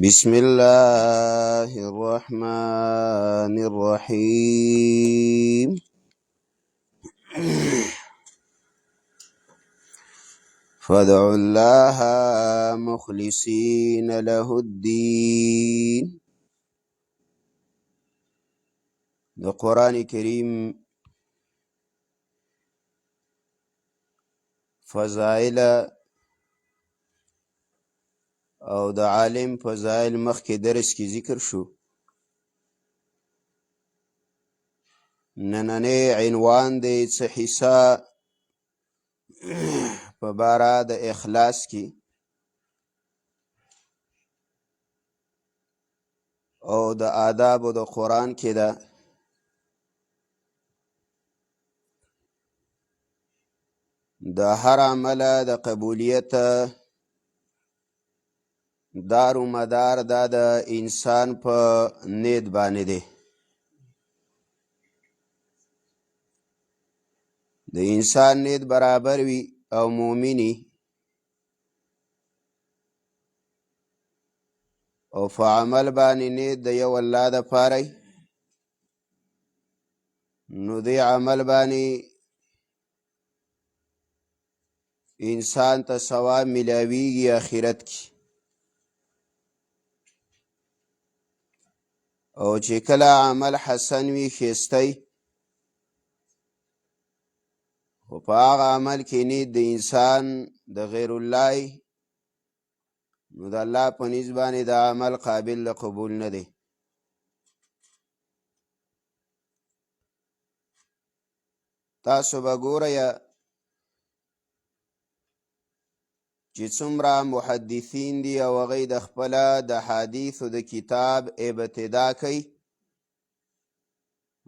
بسم الله الرحمن الرحيم. فادعوا الله مخلصين له الدين. د قرآن کریم فضائل او د عالم فضائل مخکې درس کې ذکر شو. نننی عنوان دی څه حصہ په باره د اخلاص کې او د آداب د قرآن کې ده. د هر عمل د قبولیت دار و مدار دا د انسان په نیت باندې دی. د انسان نیت برابر وي او مومنی او په عمل باندې نیت د یو الله د پاره نو دی عمل باندې انسان ته ثواب ملاویږي آخرت کې. او چې کله عمل حسن وي ښایستی خو په هغه عمل کې نیت د انسان د غیر الله نو د الله په نسبت باندې د عمل قابل د قبول نه دی. تاسو به ګورئ چې څومره محدثین دي او هغوی د خپله د حدیثو د کتاب ابتدا کوي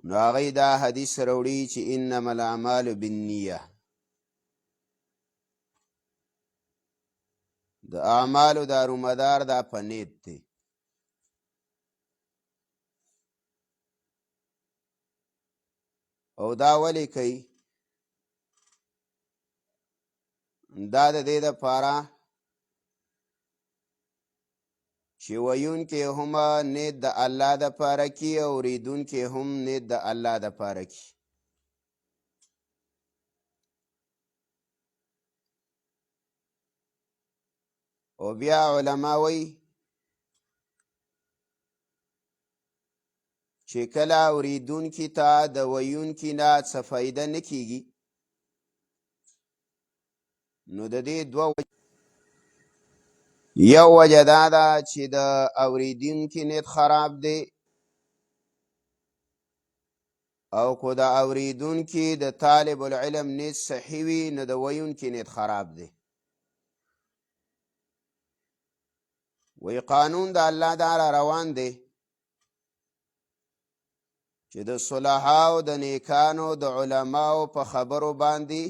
نو هغوی دا حدیث راوړي چې انما الاعمال بالنیه. د اعمالو دارومدار دا په نیت دی. او دا ولې کوي؟ دا د دې دپاره چې ویونکي هم نیت د الله دپاره کي او اورېدونکي هم نیت د الله دپاره کي. او بیا علما وایي چې کله اورېدونکي ته د ویونکي نه څه فایده نه کیږي نو د دې دوه یو وجه دا ده چې د اورېدونکي نیت خراب دی او که د اورېدونکي د طالب العلم نیت صحیح وي نو د ویونکي نیت خراب دی. وی قانون د الله دا را روان دی چې د صلحاو د نیکانو د علماو په خبرو باندې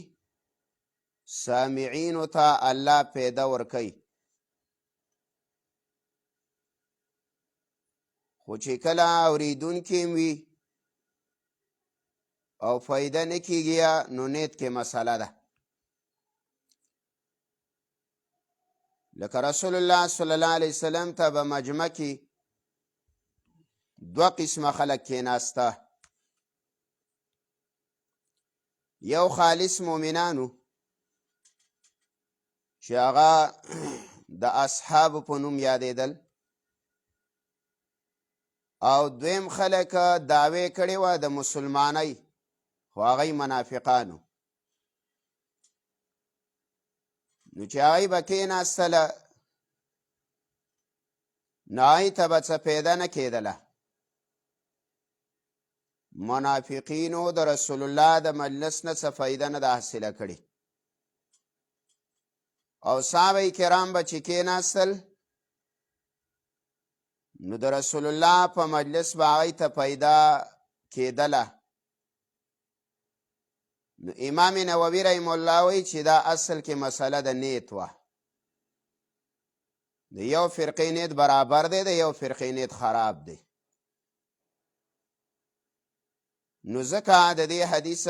سامعینو ته الله پیدا ورکوي. خو چې کله اورېدونکي وي او فایده نه کیږي نو نیت کې مسله ده. لکه رسول الله صلی الله علیه وسلم ته به مجمع کې دوه قسمه خلک کېناسته. یو خالص مؤمنانو چې هغه د اصحابو په نوم یادېدل او دویم خلک دعوی کړې وه د مسلمانۍ خو هغوی منافقانو. نو چې هغوی به کېناستله نو هغوی ته به څه پیدا نه کېدله. منافقینو د رسول الله د مجلس نه څه فایده نه ده حاصله کړې او صحابه کرام به چې کېناستل نو د رسول الله په مجلس به هغوی ته پیدا کېدله. نو امام نووي رحم الله وایي چې دا اصل کې مسله د نیت وه. د یو فرقې نیت برابر دی د یو فرقې نیت خراب دی. نو ځکه د دې حدیث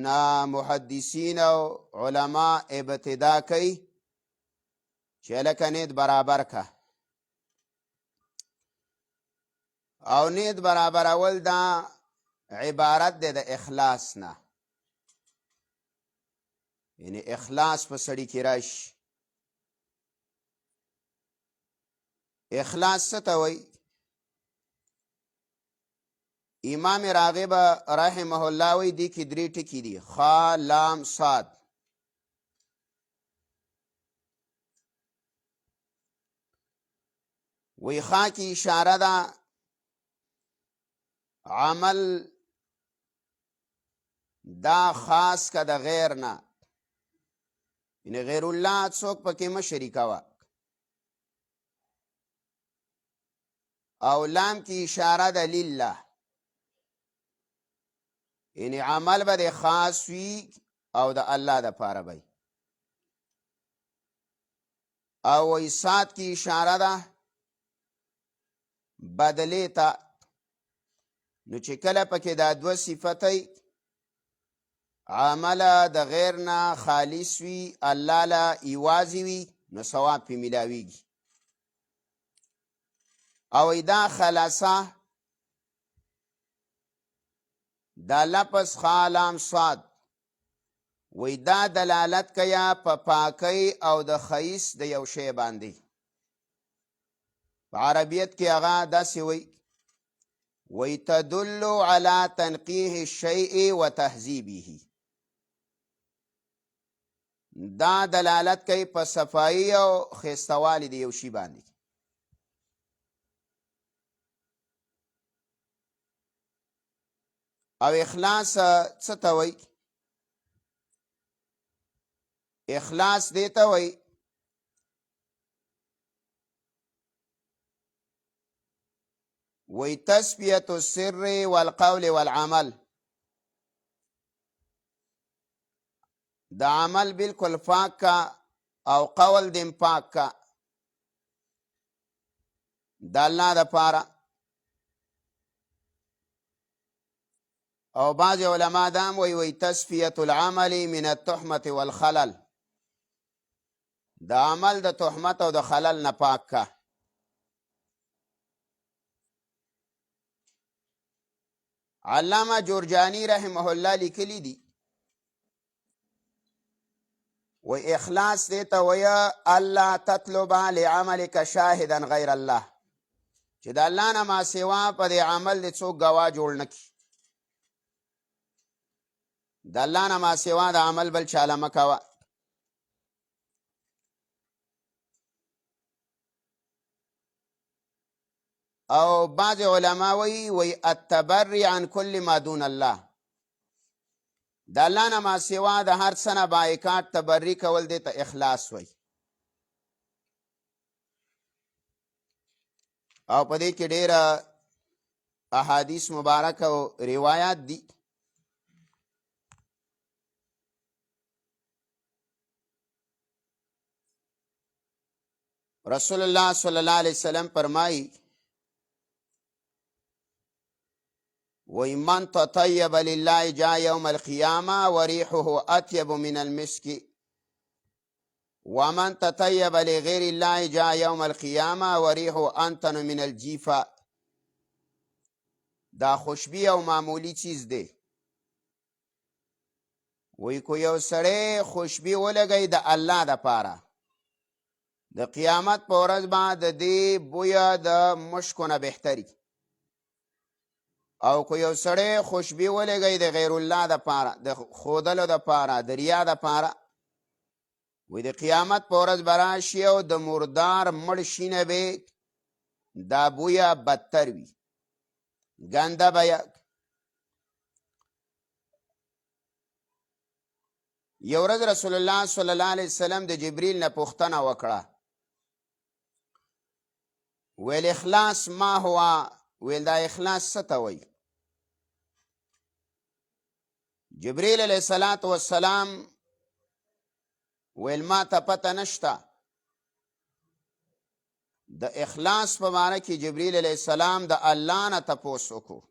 نه محدثین او علما ابتدا کوي چې لکه نیت برابر کا. او نیت برابرول دا عبارت دی د اخلاص نه. یعنی اخلاص په سړي کې راشي. اخلاص څه ته وایي؟ امام راغب رحمه الله وی دی کې درې ټکي دي: خا، لام، صاد. وی خا کې اشاره ده عمل دا خاص که د غیر نه، یعنی غیر الله څوک پکې مه شریکوه. او لام کې اشاره ده لله، یعنی عمل به د خاص وي او د الله د پاره به. او وی صاد کې اشاره ده بدلې ته، نو چې کله پکې دا دوه صفتي عمل د غیر نه خالص وي، الله له ایوازي وي، نو ثواب پې ملاویږي. او دا خلاصه دا لفظ خا، لام، صاد وی دا دلالت کیا په پاکی او د خیس د یو شی باندې. په عربیت کې هغه داسې وی تدل علی تنقیح الشیء و تهذیبه. دا دلالت کوي په صفایی او خیستوالی د یو شی باندې. او اخلاص څه ته وایي؟ اخلاص دې ته وایي وی تسبیة السر والقول والعمل. دا عمل بالکل پاک کا او قول دیم پاک کا دا اللہ دا پارا. او بعض علماء دام وی تسفیة العمل من التحمة والخلل. دا عمل دا تحمت او دا خلل نه پاک کا. علامہ جورجانی رحمه الله لیکلی دی و اخلاص دیتا ویا اللہ تطلب لعملک شاہدا غیر اللہ، چې دا اللہ نه ما سوا په دې عمل د څوک گواه جوړ نکي. دا اللہ نه ما سوا دا عمل بل چاله مکوه. او بعض علماء وی التبری عن کل ما دون الله. دا اللہ نه ما سوا د هر څه نه بایکاټ تبری کول دی ته اخلاص وی. او په دې کې ډېره احادیث مبارکه او روایات دي. رسول الله صلی الله علیه وسلم فرمایي ومن تطيب لله جاء يوم القيامة وريحه أطيب من المسك ومن تطيب لغير الله جاء يوم القيامة وريحه أنتن من الجيفة. دا خوشبی او معمولی چیز دی. وی کو یو سړی خوشبی ولګی د الله د پاره، د قیامت په ورځ باندې د دې بویا د مشکو نه بهتري. او کو یو سړی خوشبی ولګی د غیر الله د پاره، د خودلو د پاره، د ریا د پاره، وی د قیامت په ورځ به راشي او د مردار مړ شي نه به دا بویا بدتر وي، ګنده به. یو ورځ رسول الله صلی الله علیه وسلم د جبریل نه پوښتنه وکړه، ویل اخلاص ما هو؟ ویل دا اخلاص څه ته وایي؟ جبریل علیه الصلاة والسلام ویل ما ته پته نشته. د اخلاص په معنی کې جبریل علیه السلام د الله نه تپوس وکړو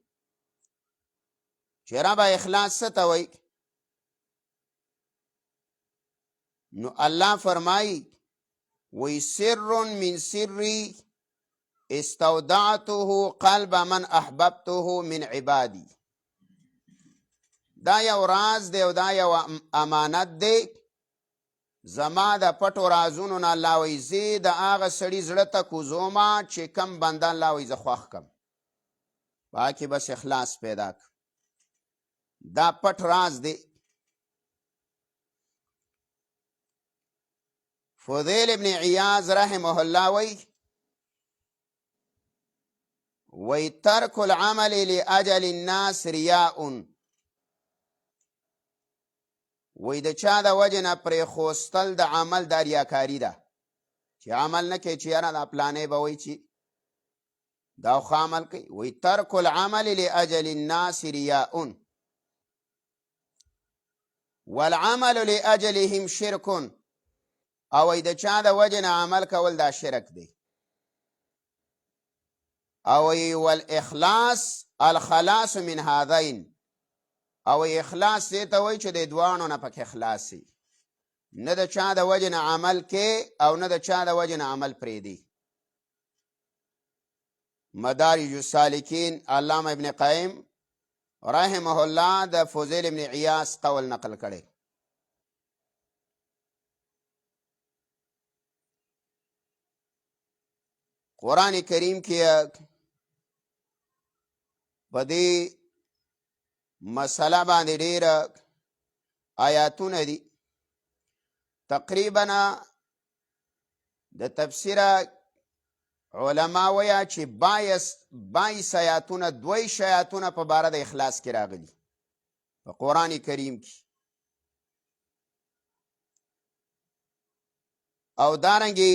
چې ربه اخلاص څه ته وایي؟ نو الله فرمایي وی سر من سری استودعته قلب من احببته من عبادی. دا یو راز دی او دا یو امانت دی زما د پټو رازونو نه الله وی زه د هغه سړي زړه ته کوزومه چې کم بنده الله وی زه خوښ کم، باقي بس اخلاص پیدا کړ. دا پټ راز دی. فضیل ابن عیاض رحمه الله وی ترک العمل لاجل الناس ریاء، وی د چا د وجه نه پرېښوستل د عمل دا ریاکاري ده چې عمل نه کوي چې یاره دا پلانې به وایي چې دا خو عمل کوي. وی ترک العمل لاجل الناس ریاء والعمل لاجلهم شرک، او وی د چا د وجه نه عمل کول دا شرک دی. او وی والاخلاص الخلاص من هذین، او اخلاص دې ته وایي چې د دوانو نه پکې اخلاص وي، نه د چا د وجې نه عمل کې او نه د چا د وجې نه عمل پرېږدي. مدارج السالکین علامه ابن قیم رحمه الله د فضیل ابن عیاض قول نقل کړی. قرآن کریم کې په دې مسله باندې ډېر آیاتونه دي. تقریبا د تفسیر علما ویا چې 22 آیاتونه 22 آیاتونه په باره د اخلاص کې راغلي په قرآن کریم کې، او دارنګې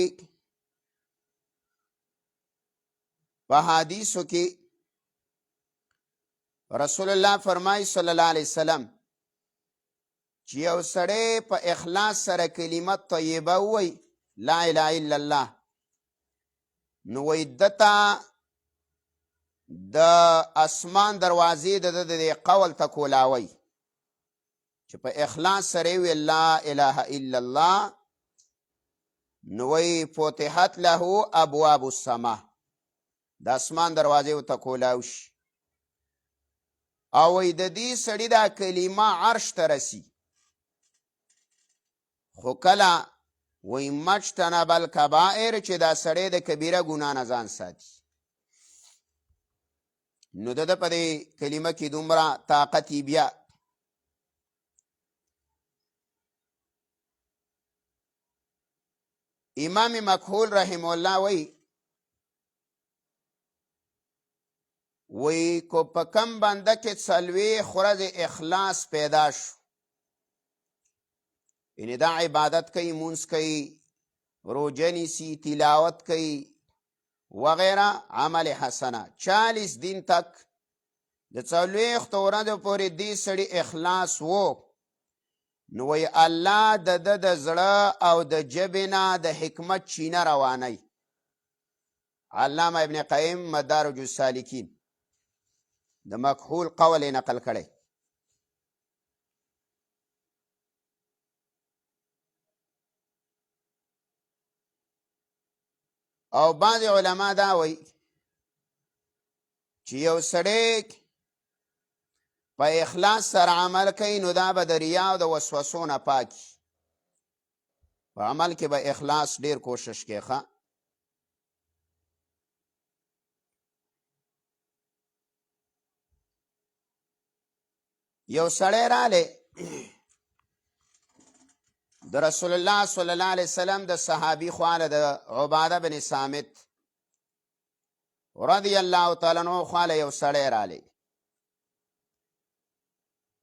په حدیثو کې رسول الله فرمای صلی الله علیه وسلم چې یو سړی په اخلاص سره کلمه طیبه ووایي لا اله الا الله، نو وایي دته د اسمان دروازې د قول ته کولاوی چې په اخلاص سره وی لا اله الا الله، نو وایي فتحت له ابواب السما، د اسمان دروازې ته کولاو شي. او وی د دې سړي دا کلمه عرش ته رسی، خو کله وی مجتنب الکبائر چې دا سړی د کبیره ګناه نه ځان ساتي، نو د په دې کلمه کې دومره طاقت بیا. امام مکحول رحمه الله وی کو په کم بنده کې څلوېښت ورځې اخلاص پیدا شو، یعنی دا عبادت کوي، مونځ کوي، روژه نیسي، تلاوت کوي وغیرہ عمل حسنه، 40 دن تک د 40 ورځو پورې دې سړي اخلاص وو، نو وی الله د زړه او د ژبې نه د حکمت چینه روانوي. علامه ابن قیم مدارج السالکین د مکحول قول نقل کړي. او بعض علما دا وایي چې یو سړی په اخلاص سره عمل کوي نو دا به د ریا او د وسوسو نه پاکي. په عمل کې به اخلاص ډیر کوشش کوي. ښه یو سړی رالی د رسول الله صلی الله علیه وسلم د صحابي خواله د عباده بن صامت رضی الله تعالی عنہ خواله یو سړی رالی،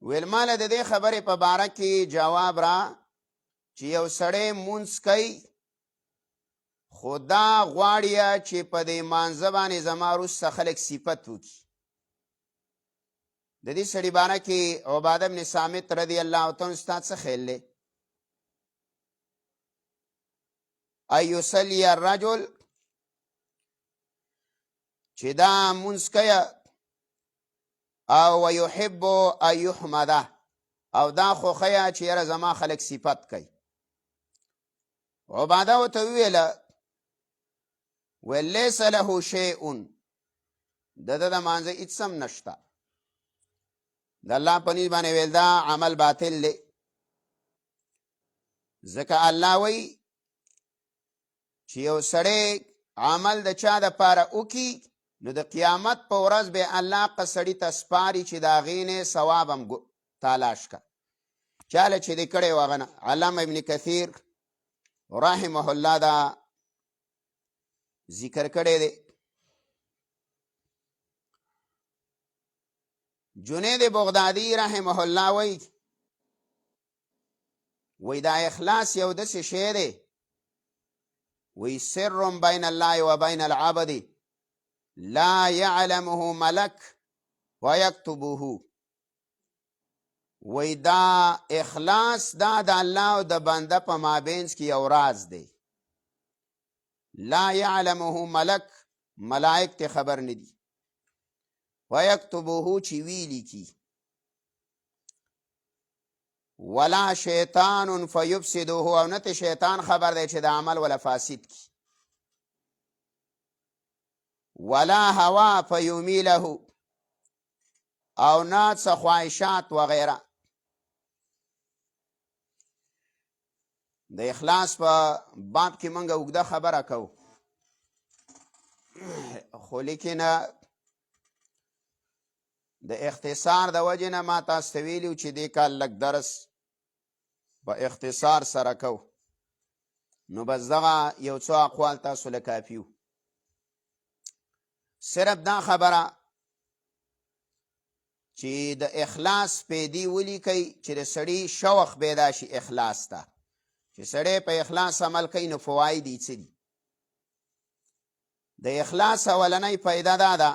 ویل ماله د دې خبرې په باره کې جواب را چې یو سړی مونځ کوي خو دا غواړي چې په دې مانځه باندې زما وروسته خلک صفت وکړي. د دې سړي باره کې عباده بن صامت رضی الله تعالی عنہ ستا څه خیال دی؟ ایصلی الرجل چې دا مونځ کوي او ويحب ان يحمده، او دا خوښیه چې یاره زما خلک صفت کوي. عباده ورته وویله ولیس له شیء د ده د مانځه هېڅ هم نشته د الله په نسبت باندې ویل دا عمل باطل دی ځکه الله وایي چې یو سړی عمل د چا دپاره وکړي نو د قیامت په ورځ به الله هغه سړي ته سپاري چې د هغې نه ثواب هم تالاش که چاله چې دې کړی و هغه نه. علامه ابن کثیر رحمه الله دا ذکر کړی دی. جنید بغدادي رحمه الله وی دا اخلاص یو داسې شی دی وی سر بین الله و بین العبد لا يعلمه ملک ويكتبه. وی دا اخلاص دا د الله او د بنده په مابینځ کې یو راز دی. لا يعلمه ملک، ملائک ته خبر نه دي. ويكتبه چې وی لیکي. ولا شیطان فیفسده، او نه ته شیطان خبر دی چې د عمل ولا فاسد کی. ولا هوا فیمیله، او نه څه خواهشات وغیره. د اخلاص په باب کې موږ اوږده خبره کوو، خو لیکن د اختصار د وجې نه ما تاسو ته ویلي چې دې کال لږ درس په اختصار سره کوو، نو بس دغه یو څو اقوال تاسو له کافي وو. صرف دا خبره چې د اخلاص پیدي ولیکئ چې د سړي شوق پیدا شي اخلاص ته، چې سړی په اخلاص عمل کوي نو فواید یې څه دي. د اخلاص اولنۍ پیدا دا ده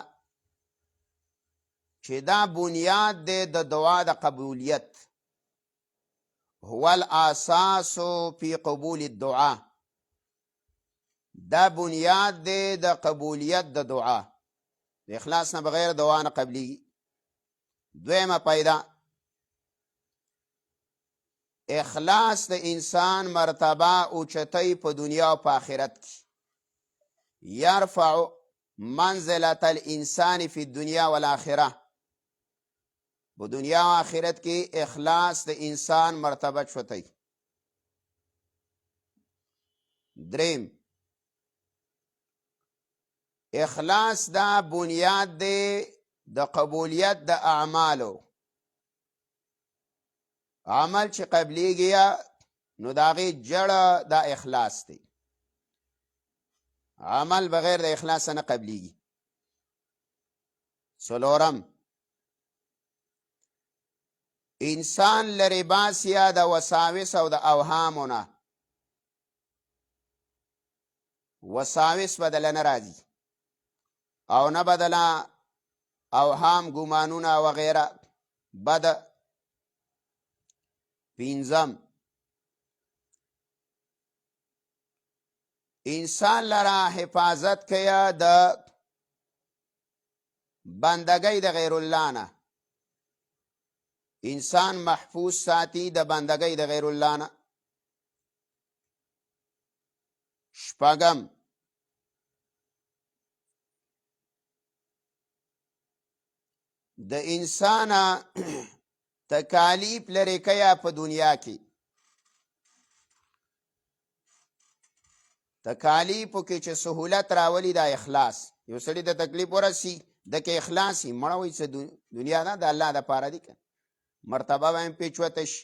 چې دا بنیاد دی د دعا د قبولیت. هو الاساس فی قبول الدعا، دا بنیاد دی د قبولیت د دعا. د اخلاص نه بغیر دعا نه قبلیږي. دویمه پیدا، اخلاص د انسان مرتبه اوچتۍ په دنیا او په آخرت کې. یرفع منزلة الانسان فی الدنیا والآخرة، په دنیا او آخرت کې اخلاص د انسان مرتبه چوتۍ. دریم، اخلاص دا بنیاد دی د قبولیت د اعمالو. عمل چې قبلیږي نو د هغې جړه دا اخلاص دی. عمل بغیر د اخلاص نه قبلیږي. څلورم، انسان لرې باسي د وساوس او د اوهامو نه. وساوس بدله نه راځي او نه بدله اوهام، ګمانونه وغیره بد. پنځم، انسان لره حفاظت کوي د بندګۍ د غیر الله نه. انسان محفوظ ساتي د بندګۍ د غیر الله نه. شپږم، د انسان تکالیف لرې کوي په دنیا کې. تکالیفو کې چې سهولت راولي دا اخلاص. یو سړي د تکلیف ورسي د کې اخلاص یې مړه وایي څه دنیا نه د الله دپاره دي که مرتبه به هم پیچوته شي،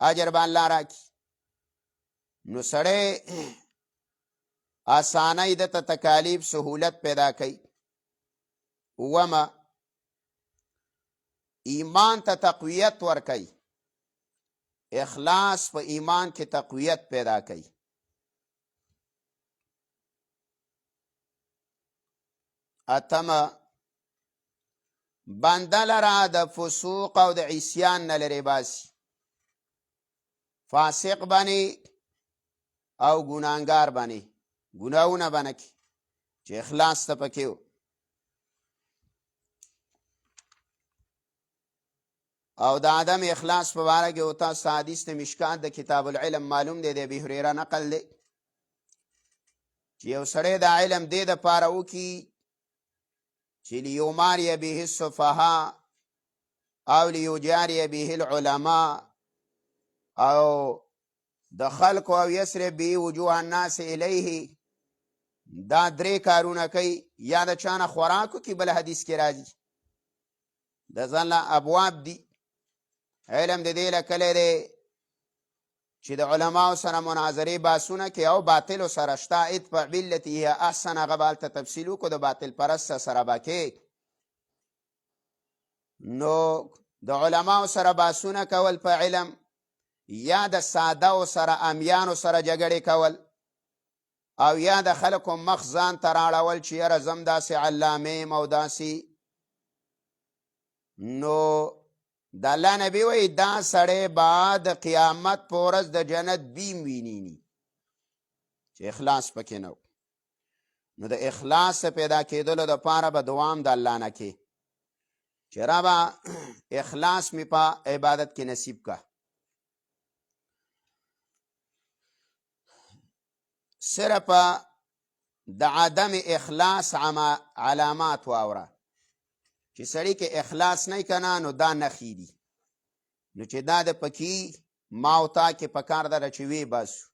اجر به الله راکړي. نو سړی اسانۍ د ته تکالیف سهولت پیدا کوي. اومه، ایمان ته تقویت ورکوي. اخلاص په ایمان کې تقویت پیدا کوي. اتمه، بنده لره د فسوق او د عصیان نه لرې باسي. فاسق بني او ګناهګار بني، ګناهونه به نه کړي چې اخلاص ته پکې و. او د عدم اخلاص په باره کې او تاسو حدیث د مشکات د کتاب العلم معلوم دی، د ابي هريره نقل دی چې یو سړی د علم دې دپاره وکړي چې لیماری به السفهاء او لیجاری به العلماء او د خلکو او یسرب به وجوه الناس الیه، دا درې کارونه کوي. یا د چانه خوراکو کې بل حدیث کې راځي د ځان له ابواب دي. علم د دې لکلی دی چې د علماو سره مناظرې باسونه کې او باطلو سره شته. ادفع بالتي هي احسن، هغه به هلته تفصیل وکړو د باطل پرست سره به کې. نو د علماو سره باسونه کول په علم، یا د ساده سره امیانو سره جګړې کول، او یا د خلکو مخ ځان ته راړول چې یاره زم داسې علامه یم او داسې. نو د الله نبی وایي دا سړی به د قیامت په ورځ د جنت بیم وینیني چې اخلاص پکې نه و. نو د اخلاص پیدا کېدلو دپاره به دوام د الله نه کې چې ربه اخلاص مې په عبادت کې نصیب که. صرف د عدم اخلاص علامات واوره چې سړی کې اخلاص نه کنه نو دا نښې دي. نو چې دا د پکې ما او تا کې پکار ده چې وی باسو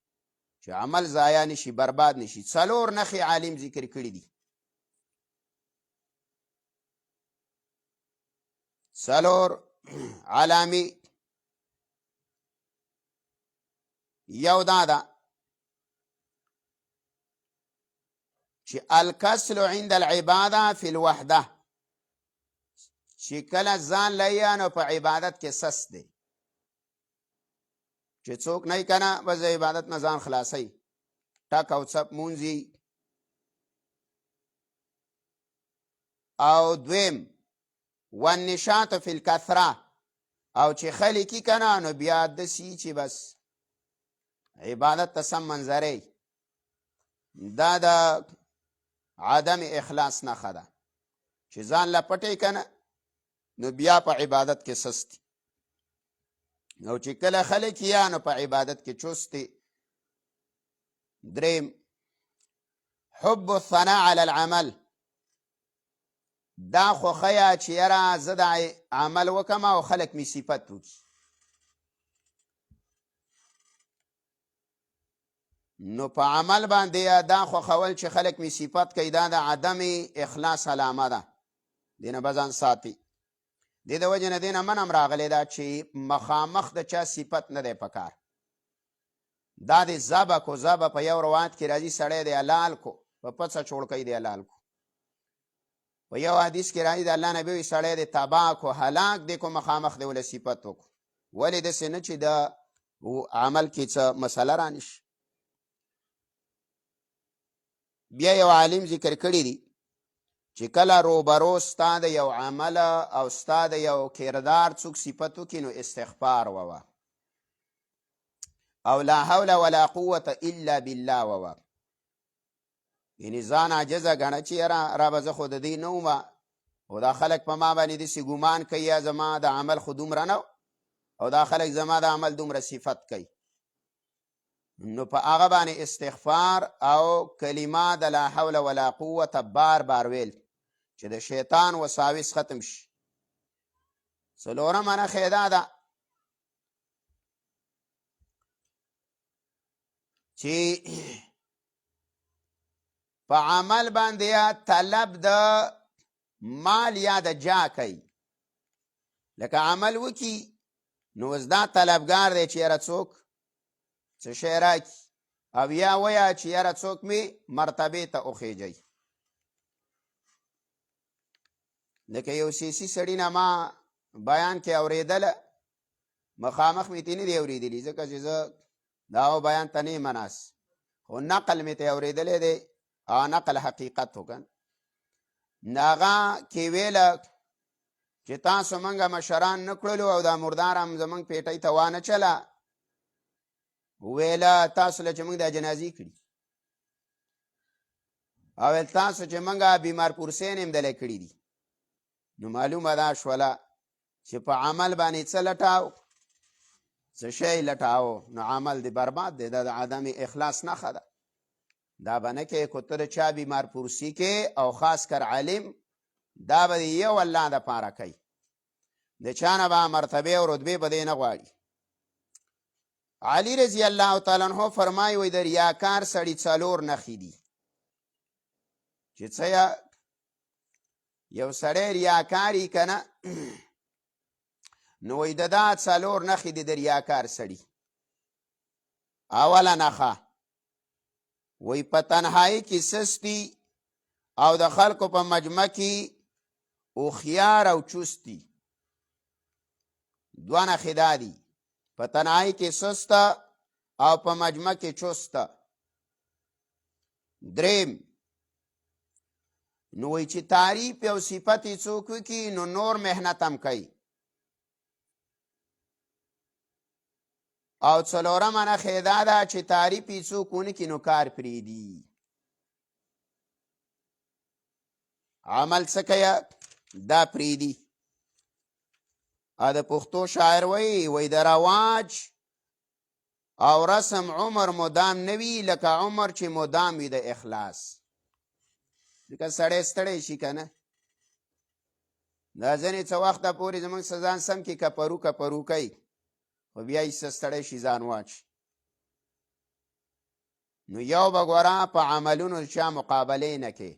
چې عمل ضایع نشي، برباد نشي. 4 نښې عالم ذکر کړي دي. 4 علامې. یو دا ده چې الکسل عند العباده فی الوحده، چې کله ځان لیا نو په عبادت کې سست دی. چې څوک نه کنه بس عبادت نه ځان خلاصوي، ټک او څپ مونځي. او دویم والنشاط فی الکثره، او چې خلک کنه نو بیا داسې چې بس عبادت ته سم منظرې. دا د عدم اخلاص نښه ده چې ځان له پټې کنه نو بیا په عبادت کې سستی، او چې کله خلک یا نو په عبادت کې چستی. دریم حب الثناء علی العمل، دا خوښیه چې یاره زه د عمل وکم او خلک مې صفت وکړي. نو په عمل باندې دا خوښول چې خلک مې صفت کوي، دا د عدم اخلاص علامه ده. دینه به ځان ساتي. د دې د وجې نه دینه منم راغلی ده چې مخامخ د چا صفت نه دی پکار. دا د زبه کو زبه په یو روایت کې راځي سړی دی حلال کو په پڅه چوړ کوي دی حلال کو. په یو حدیث کې راځي د الله نبی وایي سړی دی تباه کو هلاک دی کو مخامخ دی ول صفت وکړو. ولې داسې نه چې د عمل کې څه مسله رانشي. بیا یو عالم ذکر کړی دی چې کله روبرو ستا د یو عمل او ستا د یو کردار څوک صفت وکړي نو استغفار ووه، او لا حول ولا قوة الا بالله ووه. یعنی ځان عاجزه ګڼه چې یاره ربه زه خو د دې نه ومه، او دا خلک په ما باندې داسې ګمان کوي یا زما د عمل خو دومره نه، او دا خلک زما د عمل دومره صفت کوي. نو په هغه باندې استغفار او کلمه د لا حول ولا قوة بار بار ویل چې د شیطان وساوس ختم شي. څلورمه نښه دا ده چې په عمل باندې طلب د مال یا د جا کوي. لکه عمل وکي نو اوس دا طلبګار دی چې یاره څوک څه شی راکړي، او یا ویه چې یاره څوک مې مرتبې ته وخیجوي. لکه یو سیاسي سړي نه ما بیان کې اورېدله، مخامخ مې ترې نه دی اورېدلي ځکه چې زه د هغو بیان ته نه مناس، خو نقل مې ته اورېدلی دی او نقل حقیقت وکړ. نو هغه کې ویله چې تاسو موږ مشران نه کړلو او دا مردار هم زموږ پیټۍ ته وانه چله، ویله تاسو له چې موږ دا جنازې کړي، او ویل تاسو چې موږ بیمار پورسین هم دلی کړي دي. نو معلومه دا شوله چې په عمل باندې څه لټاو، څه شی لټاو، نو عمل دی برباد دی. دا د عدم اخلاص نښه ده. دا به نه کې که ته د چا بیمار پرسی کې او خاص کر عالم دا به یو الله دپاره کوي د چا نه به مرتبې او رتبې به دی نه غواړي علي رضی الله تعالی عنہ فرمایي وایي د ریاکار سړي څلور نښې دي چې څه یو سړی ریاکاري که نه نو وایي د دا څلور نښې دي د ریاکار سړي اوله نښه وایي په تنهایي کې سستی او د خلکو په مجمع کې هوښیار او چستی دوه نښې دا دي په تنهایي کې سسته او په مجمع کې چسته دریم نو وایي چې تعریف او صفت یې څوک وکړي نو نور محنت هم کوي او څلورمه نښه دا ده چې تعریف یې څوک ونه کړي نو کار پرېږدي عمل څه کوي دا پرېږدي د پښتو شاعر وایي د رواج او رسم عمر مدام نه وي لکه عمر چې مدام وي د اخلاص لکه سړی ستړی شي که نه دا ځینې څه وخته پورې زموږ څه ځان سم کې کپرو کپرو کوي خو بیا یې څه ستړی شي ځان واچي نو یو به ګوره په عملونو د چا مقابلې نه کوي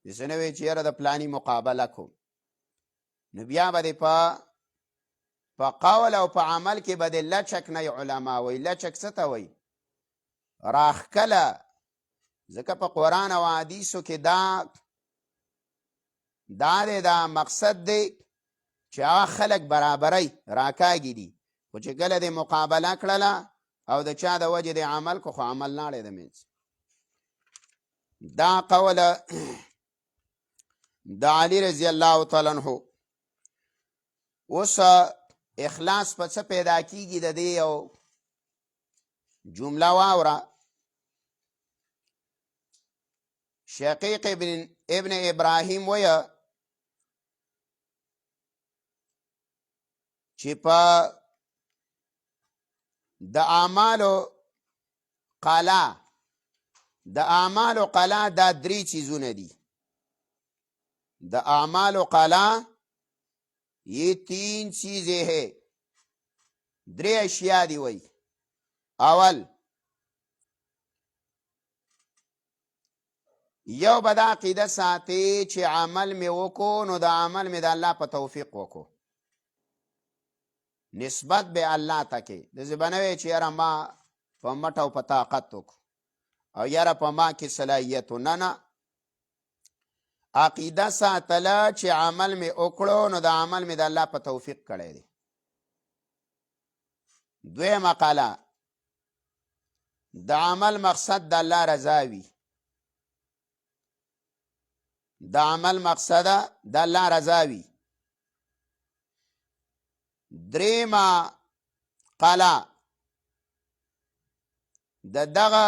داسې نه وي چې یاره د پلاني مقابله کوم نو بیا به دې په قول او په عمل کې به دې لچک نه علما وایي لچک څه ته وایي راښکله ځکه په قرآن او حدیثو کې دا مقصد دی چې هغه خلک برابرۍ راکاږي دي خو چې کله دې مقابله کړله او د چا د وجې د عمل کو خو عمل لاړې د منځ دا قوله د علي رضی الله تعالی عنہ اوس اخلاص په څه پیدا کیږي د دې یو جمله واوره شقیق ابن ابراهیم وایه چې په د اعمالو قلا دا درې چیزونه دي د اعمالو قلا یہ 3 چیزیں ہیں درې اشیاء دی وای اول یو به دا عقیده ساتي چې عمل مې وکړو نو د عمل مې د الله په توفیق وکړو نسبت به الله ته کې داسې به نه وی چې یاره ما په مټ او په طاقت وکړو او یاره په ما کې صلاحیت نه عقیده ساتله چې عمل مې وکړو نو د عمل مې د الله په توفیق کړی دی دویمه قاله د عمل مقصد د الله رضا وي د عمل مقصد د الله رضا وي دریمه قاله د دغه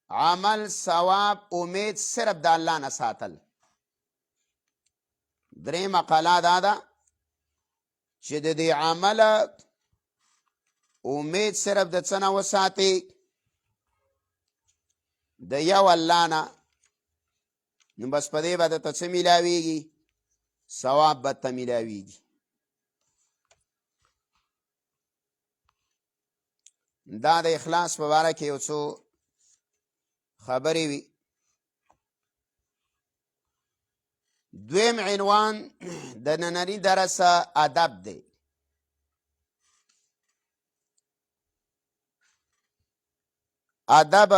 عمل ثواب امید صرف د الله نه ساتل دریمه قاله دا ده چې د دې عمل امید صرف د څه نه وساتي د یو الله نه نو بس په دې به درته څه میلاویږي ثواب به ته میلاویږي دا د اخلاص په باره کې یو څو خبرې وي دویم عنوان د ننني درس ادب دی ادب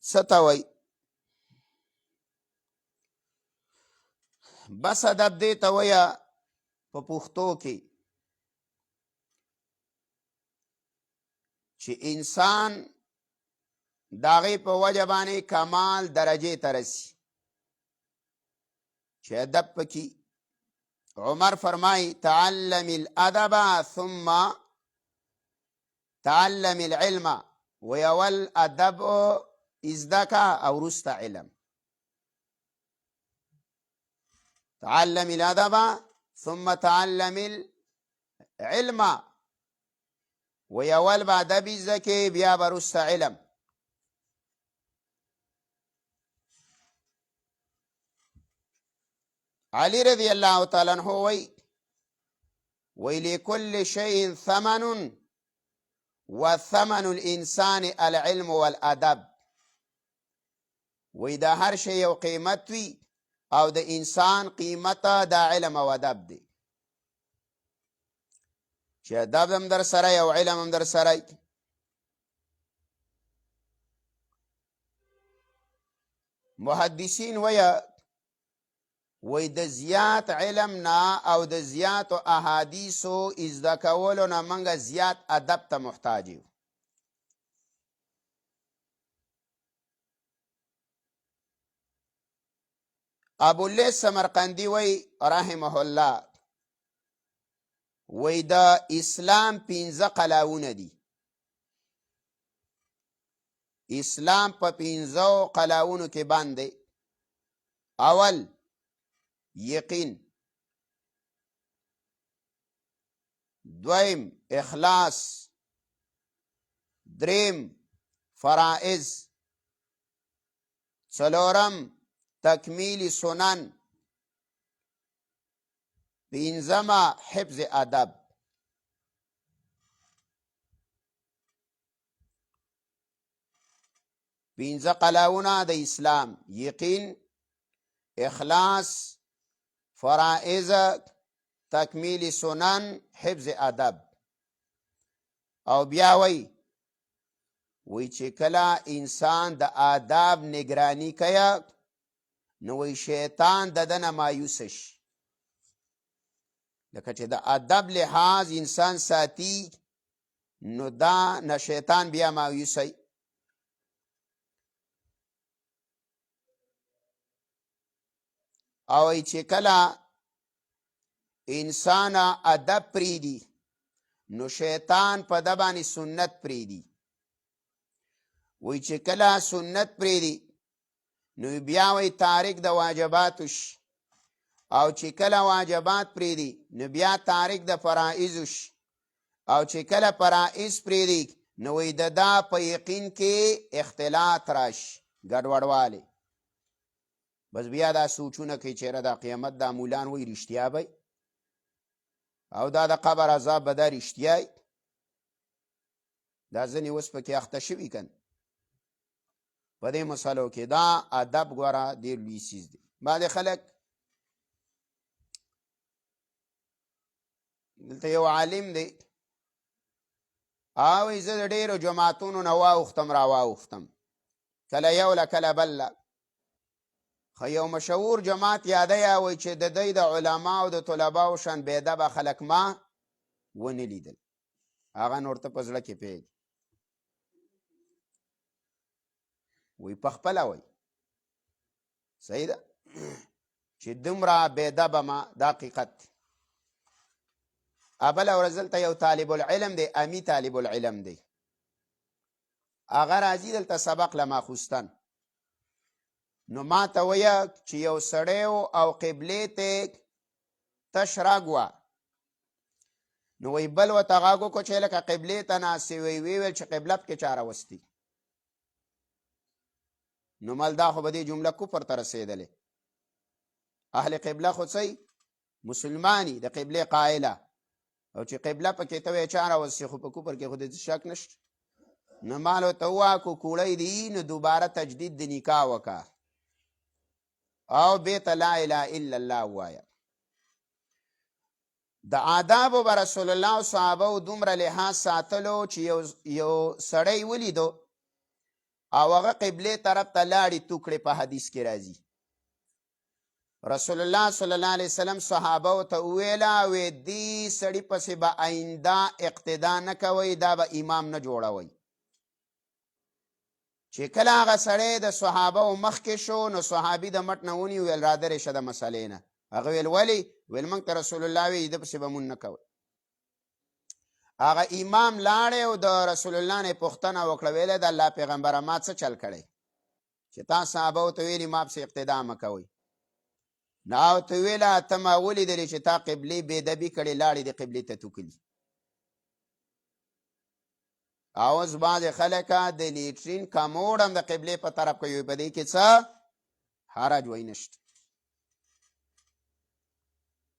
څه ته وایي بس ادب دې ته وایه په پښتو کې چې انسان د هغې په وجه باندې کمال درجې ته رسي چې ادب پکې عمر فرمایي تعلم الادب ثم تعلم العلم ویول ادب ازدکا او رست علم تعلم الادب ثم تعلم العلم وی اول به ادب زده کې بیا به وروسته علم. علی رضی الله تعالی عنہ وی لكل شيء ثمن وثمن الانسان العلم والادب. وی دا هر شی یو قیمت وي او د انسان قیمت دا علم او ادب دی. چې ادب هم در سره او علم هم در سره. محدثین وی د زیات علم نه او د زیات احادیثو ازده کولو نه منګه زیات ادب ته محتاج یو. ابواللیث سمرقندی وی رحمه الله وی د اسلام 15 قلاونه دي. اسلام په 15 قلاونو کې باندې اول یقین، دویم اخلاص، دریم فرائض، څلورم تکمیل سنن، پنځمه حفظ ادب. پنځه قلاونه د اسلام: یقین، اخلاص، فرائض، تکمیل سنن، حفظ ادب. او بیا وی چې کله انسان د آداب نگرانی کوي نو وی شیطان د دنه مایوس شي. لکه چې د ادب لحاظ انسان ساتي نو دا نه شیطان بیا مایوسی. او چې کله انسان ادب پریدي نو شیطان په د باندې سنت پریدي. وی چې کله سنت پریدي نو بیا وی تارک د واجباتو شي، او چې کله واجبات پریدي نو بیا تارک د فرائض شي، او چې کله فرائض پریدي نو وی د دا په یقین کې اختلاط راشي، ګډوډوالی. بس بیا دا سوچونه کوي چیرې دا قیامت دا مولان وی رښتیا به او دا د قبر عذاب به دا رښتیا. دا ځنې اوس پکې اخته شوي کن په دې مسلو کې. دا ادب ګوره ډېر لوی څیز دی. بعضې خلک دلته یو عالم دی او زه د ډېرو جماعتونو نه واوښتم را واوښتم، کله یو له کله بل. خو یو مشهور جماعت یاده وی چې د دوی د علماو د طلباو شان بېدبه خلک ما ونه لیدل. هغه نور ته په زړه کې پوهېږي. وی پخپله وی صحیح ده چې دومره بېدبه ما، دا حقیقت دی. بله ورځ دلته یو طالب العلم دی، امی طالب العلم دی، هغه راځي دلته سبق له ماخوستن. نو ما ته ویه چې یو سړی او قبلې ته تش راګ وه. نو وی بل ورته غږ وکړو چې لکه قبلې ته ناست وی ویل چې قبله پکې چا راوستي. نو مل دا خو به دې جمله کفر ته رسېدلې. اهل قبله خو څه مسلمانی د قبلې قائله، او چې قبله پکې ته وی چا راوستي خو په کفر کې خو دې شک نشته. نو مال ورته ووایه کو کوړی دی نو دوباره تجدید د نکاح وکړه او بیت لا اله الا الله ووایه. د آدابو به رسول الله صحابه دومره لحاظ ساتلو چې یو سړی ولیدو او هغه قبلې طرف ته لاړې توکړې. په حدیث کې راځي رسول الله صلی الله علیه وسلم صحابه ته وویله وی دې سړي پسې به آینده اقتدا نه کوئ، دا به امام نه جوړوئ. چې کله هغه سړی د صحابه مخکې شو نو صحابي د مټ نه ونیو ویل را درې شه د مسلې نه. هغه ویل ولې؟ ویل موږ ته رسول الله وی د پسې به مونږ نه کوئ. هغه امام لاړې او د رسول الله نه پوښتنه وکړه، ویل د الله پیغمبره ما څه چل کړی چې تا صحابه ته ویلي ما پسې اقتدا مه کوئ؟ نو ورته ویله ته ما ولیدلې چې تا قبلې بېدبي کړې لاړې د قبلې ته توکلي. او اوس بعضې خلک د لیټرین کموډ هم د قبلې په طرف کوي په دې کې څه حرج وای نشته.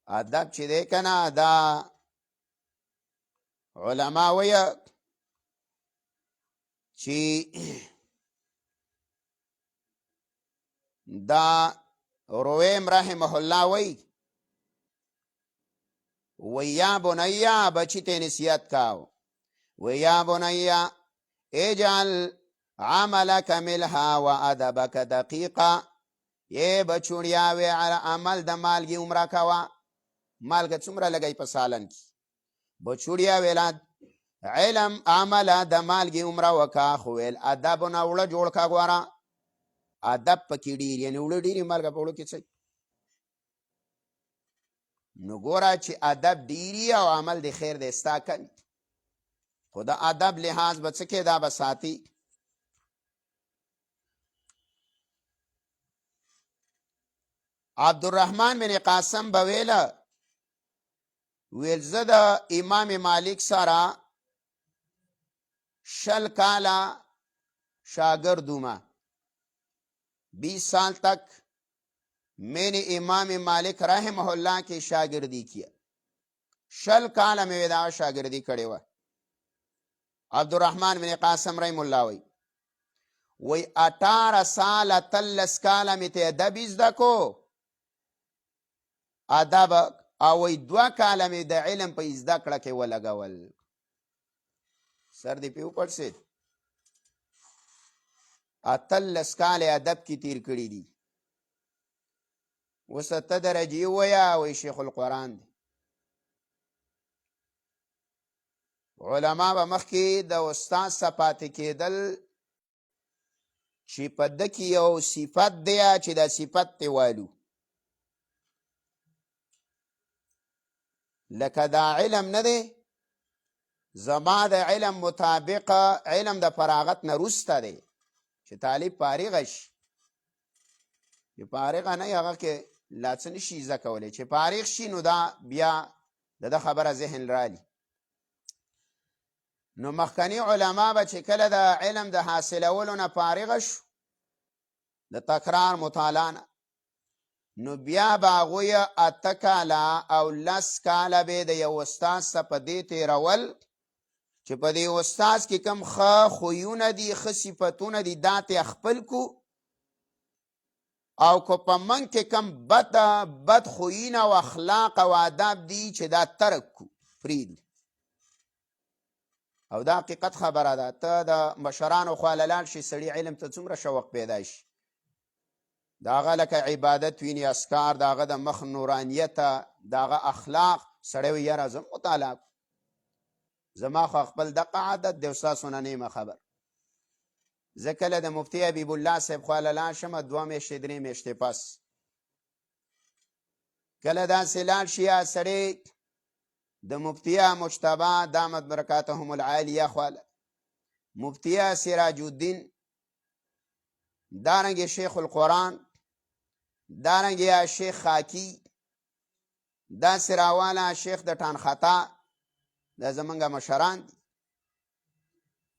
ادب چې دی که نه دا علما وایه چې دا رویم رحمه الله وی یا بنیا بچی ته نصیحت کاو وی یا بنیا اجعل عملک ملها و ادبک دقیقا یہ بچوڑیا وی عمل د مالگی عمره کوا مالګه څومره لګی په سالن کې بچوڑیا ویلا علم عمل د مالګي عمره وکا خو ویل ادب نه وړه جوړ کا غواره ادب پکې ډیر یعنی وړه ډیرې مالګه په وړو کې څه نو ګوره چې ادب ډیری او عمل د خیر د ستا کمی خو د ادب لحاظ به څه کې دا به ساتي. عبدالرحمن بن قاسم به ویل زه د امام مالک سره 20 کاله شاگرد ہوں 20 سال تک میں نے امام مالک رحمہ اللہ کی شاگردی کیا 20 کاله میں دا شاگردی کړې وه. عبدالرحمن بن قاسم رحم الله وی 18 سال 13 کاله میں ته ادب زده کو ادب او وی 2 کاله میں د علم په زده کړه کې ولګول سر دی پیو پړسید 18 کاله ادب کې تیر کړی دي اوس ته درجې ویا وی شیخ القرآن دی. علما به مخکې د استاد څخه پاتې کېدل چې په ده کې یو صفت دی چې دا صفت تی والو لکه دا علم نه دی زما د علم مطابق علم د فراغت نه وروسته دی چې طالب فارغ شي چې فارغ نه هغه کې لا څه نشي زده کولی چې فارغ شي نو دا بیا د خبره ذهن رالی. نو مخکنی علما به چې کله د علم د حاصلولو نه فارغ شو د تکرار مطالعه نه نو بیا به هغوی 8 کاله او 10 کاله به د یو استاد څخه په دې تېرول چې په دې استاد کې کم ښه خویونه دي ښه صفتونه دي دا ته خپل کو او که په من کې کم بد خویونه او اخلاق او آداب دي چې دا ترک کو پریږدو. او دا حقیقت خبره ده ته د مشرانو خوا لاړ شي سړي علم ته څومره شوق پیدا شي د هغه لکه عبادت ویني اسکار د هغه د مخ نورانیته د هغه اخلاق سړی وي یاره زه مطالعه زما خو خپل دغه عادت دی ستاسو نه نیمه خبر زه کله د مفتي حبیب الله صاحب خوا لاړ شم 2 میاشتې 3 میاشتې پس کله داسې لاړ شي یا سړی د مفتیه مجتبی دامت برکاتهم العالیه خواله مفتیه سراج الدین دارنګ شیخ القرآن دارنګ یا شیخ خاکی دا سراواله شیخ د ټان خطا دا زمونږ مشران دي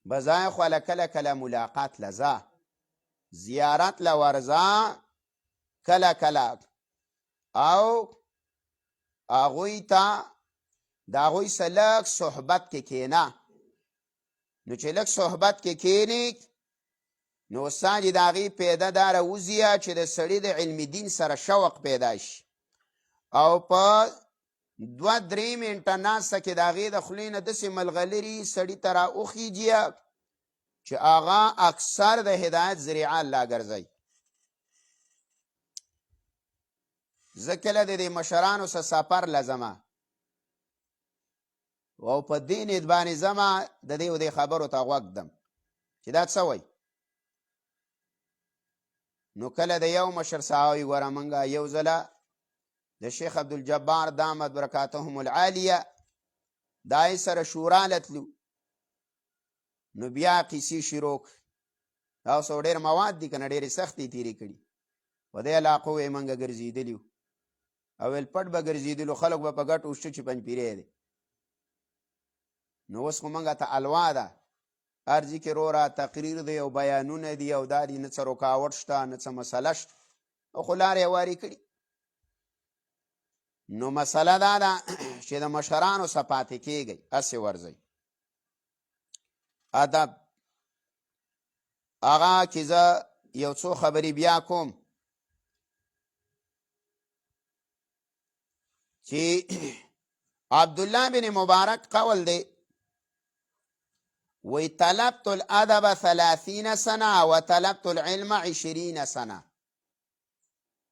بځای خواله کله کله ملاقات لزا زیارت لورزا کله کله او هغوی ته د هغوی سره لږ صحبت کې کېنه نو چې لږ صحبت کې کېنې نو استاد د هغې پیدا دا راوځي چې د سړي د علم دین سره شوق پیدا شي او په 2-3 منټه ناسته کې د هغې د خولې نه داسې ملغلري سړي ته راوخیږي چې هغه اکثر د هدایت ذریعه الله ګرځوي. زه کله د دې مشرانو سره سفر لزمه او په دې نیت باندې ځمه د دې خبرو ته غوږ ږدم چې دا څه وایي نو کله د یو مشر صحابي ګوره موږ یو ځله د شیخ عبدالجبار دامت برکاتهم العالیه دا یې سره شورا لتلو نو بیا قیسې شروع دا اوس ډېر مواد دي که نه ډېرې سختې تېرې کړي په دې علاقو یې موږ ګرځېدلي وو او ویل پټ به ګرځېدلو خلک به په ګټو شو چې پنجپیری دی نو اوس خو موږ ته الوا ده ارځي کې رورا تقریر دی او بیانونه دي او دا دي نه څه رکاوټ شته نه څه مسله شته او خو لارې هوارې کړي. نو مسله دا ده چې د مشرانو څخه پاتې کېږئ، هسې ورځئ. ادب هغه کې زه یو څو خبرې بیا کوم چې عبدالله بن مبارک قول دی وی طلبت الادب 30 سنه و طلبت العلم 20 سنه.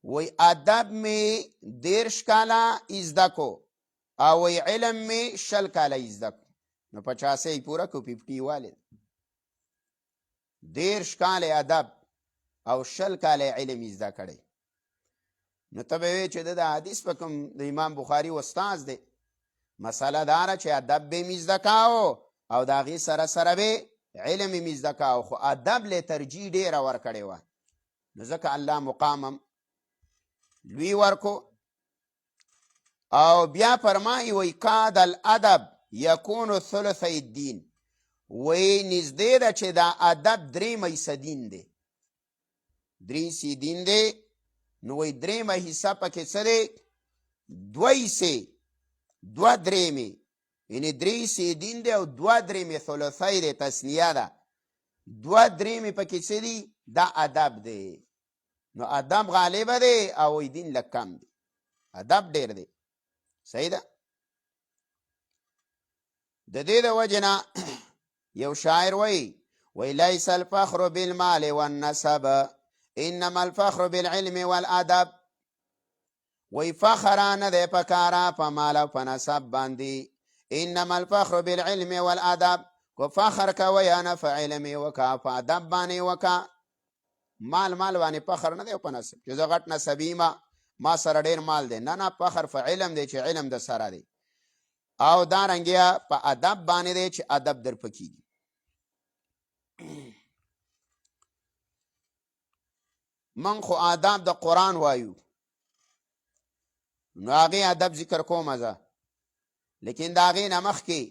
وی ادب می 10 کاله ازده کو او وی علم می 60 کاله ازده کو. نو 50 یې پوره کو 50 والد 10 کاله ادب او 60 کاله علم ازده کړي. نو ته به وی چې د حدیث په کوم د امام بخاری استاد دی، مسله داره چې ادب به مزده کاو او د هغې سره سره به علم یې مزده کاو، خو ادب له ترجیح ډېره ورکړې وه. نو ځکه الله مقامم لوی ورکو. او بیا فرمایي وی کاد الادب یکون ثلثی الدین، وی نږدې ده چې دا ادب 3/4 دین دی، 3 دین دی. نو وی 3 حصه پکې څه دی؟ 2/3 یعنی 3 دین دی او 2/3 ثلثی دی، تسنیه ده. 2/3 پکې څه دی؟ دا ادب دی. نو ادب غالبه دی او وی دین لږ کم دی، ادب ډېر دی. صحیح ده. د دې د وجې نه یو شاعر وی لیس الفخر بالمال والنسب انما الفخر بالعلم والادب. وی فخر نه دی په کاره په مال او په نسب باندې، انما الفخر بالعلم والادب. کو فخر کوئ نه په علم یې وکړه، په ادب باندې وکړه. مال باندې فخر نه دی په نسب چې زه غټ نسبي ما سره ډېر مال دی، نه فخر په علم دی چې علم د سره دی. او دارنګه په ادب باندې دی چې ادب در پکېږي. من خو آداب د قرآن وایو، نو هغې ادب ذکر کوم زه، لیکن د هغې نه مخکې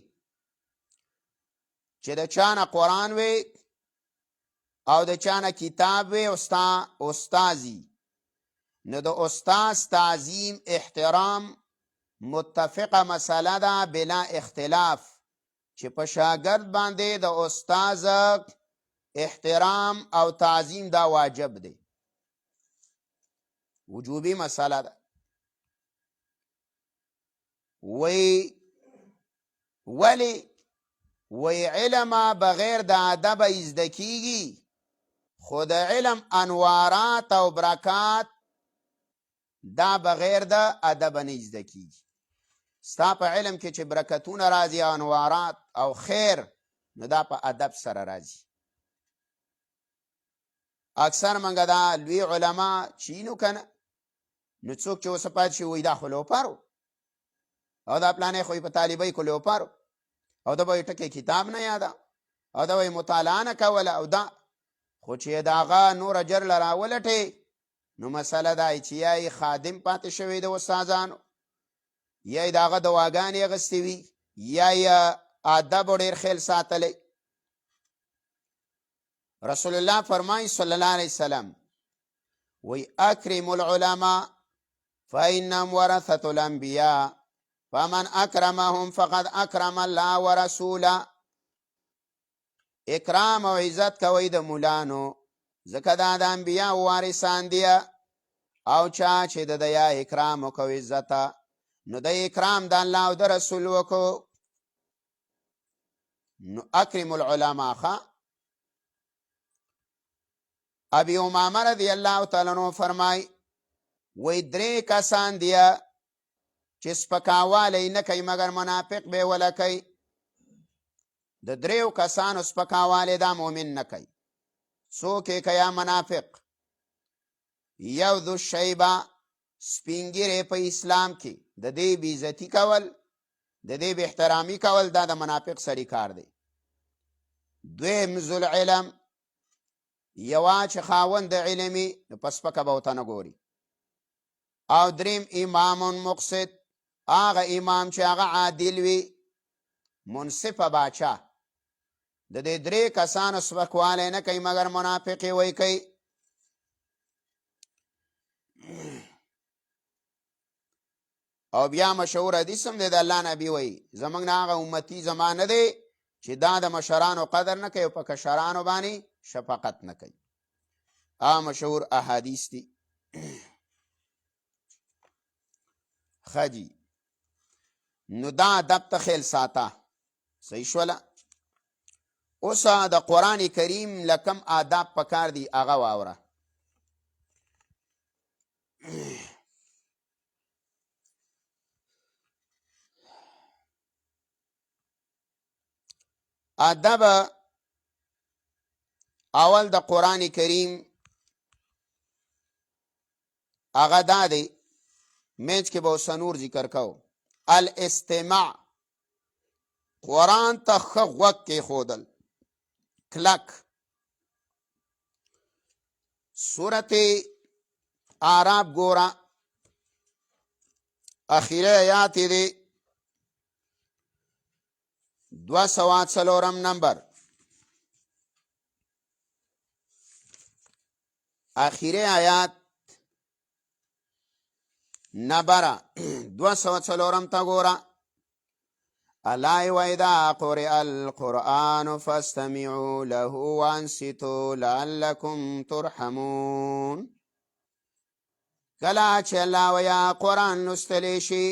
چې د چا نه قرآن وی او د چا نه کتاب وی استازي، نو د استاز تعظیم احترام متفقه مسله ده بلا اختلاف، چې په شاګرد باندې د استاز احترام او تعظیم دا واجب دی، وجوبی مسله ده. وی علم بغیر د ادب ازده کیږي، خو د علم انوارات او برکات دا بغیر د ادب نه ازده کیږي. ستا په علم کې چې برکتونه راځي، انوارات او خیر، نو دا په ادب سره راځي. اکثر منګه دا لوی علما چینو کنه، نو څوک چې اوس پات شي وای دا خو لوپارو او دا پلانې خو په طالبای کو لوپارو او دا به ټکي کتاب نه یاده او دا به مطالعه نه کوله او دا خو چې داغه نور اجر لراولټي. نو مسله دا چې یا خادم پاتې شوی د استادانو، یا داغه دواګانې اغستې وي، یا ادب ډېر خیال ساتلی. رسول الله فرمایي صلی الله علیه وسلم وی اکرم العلماء فإنهم ورثة الانبیاء فمن اکرمهم فقد اکرم الله ورسوله. اکرام او عزت کوي د مولانو، ځکه دا د انبیاء وارثان دي، او چا چې د یا اکرام وکړو عزت، نو د اکرام د الله او د رسول وکړو. نو اکرم العلماء ښه. ابي امامه رضی الله تعالی عنہ فرمای وی 3 کسان دي چې سپکاوالی نه کوي مګر منافق به ولا کوي. د 3 کسانو سپکاوالی دا مؤمن نه کوي. څوک یې کوي؟ منافق. یو ذو الشیبه، سپینګیری په اسلام کې د دې بې عزتي کول، د دې بې احترامي کول، دا د منافق سړي کار دی. دویم ذو العلم، یوا چې خاوند د علمي، نو په سپکه به ورته نه ګوري. او دریم امام مقصد، هغه امام چې هغه عادل وي، منصفه باچا، د دې درې کسانو سپکوالی نه کوي مګر منافق یې وی کوي. او بیا مشهور حدیث هم دی د الله نبی وی زمونږ نه هغه امتي زما نه دی چې دا د مشرانو قدر نه کوي او په کشرانو باندې شفقت نه کوي. مشهور احادیث دي. خجی نو دا ادب ته خیال ساته. صحیح شوله. اوس د قرآن کریم لکم آداب پکار دي هغه واوره. ادب اول د قرآن کریم هغه دا دی منځ کې به اوس نور ذکر کوو. الاستماع، قرآن ته ښه غوږ کېښودل، کلک. سورت اعراف ګوره اخیری آیات دی 204 نمبر. اخیری آیات نبره 204 تا ګوره. الا واذا قرئ القرآن فاستمعوا له وانصتوا لعلكم ترحمون. کله چې الله ویا قرآن لوستلی شي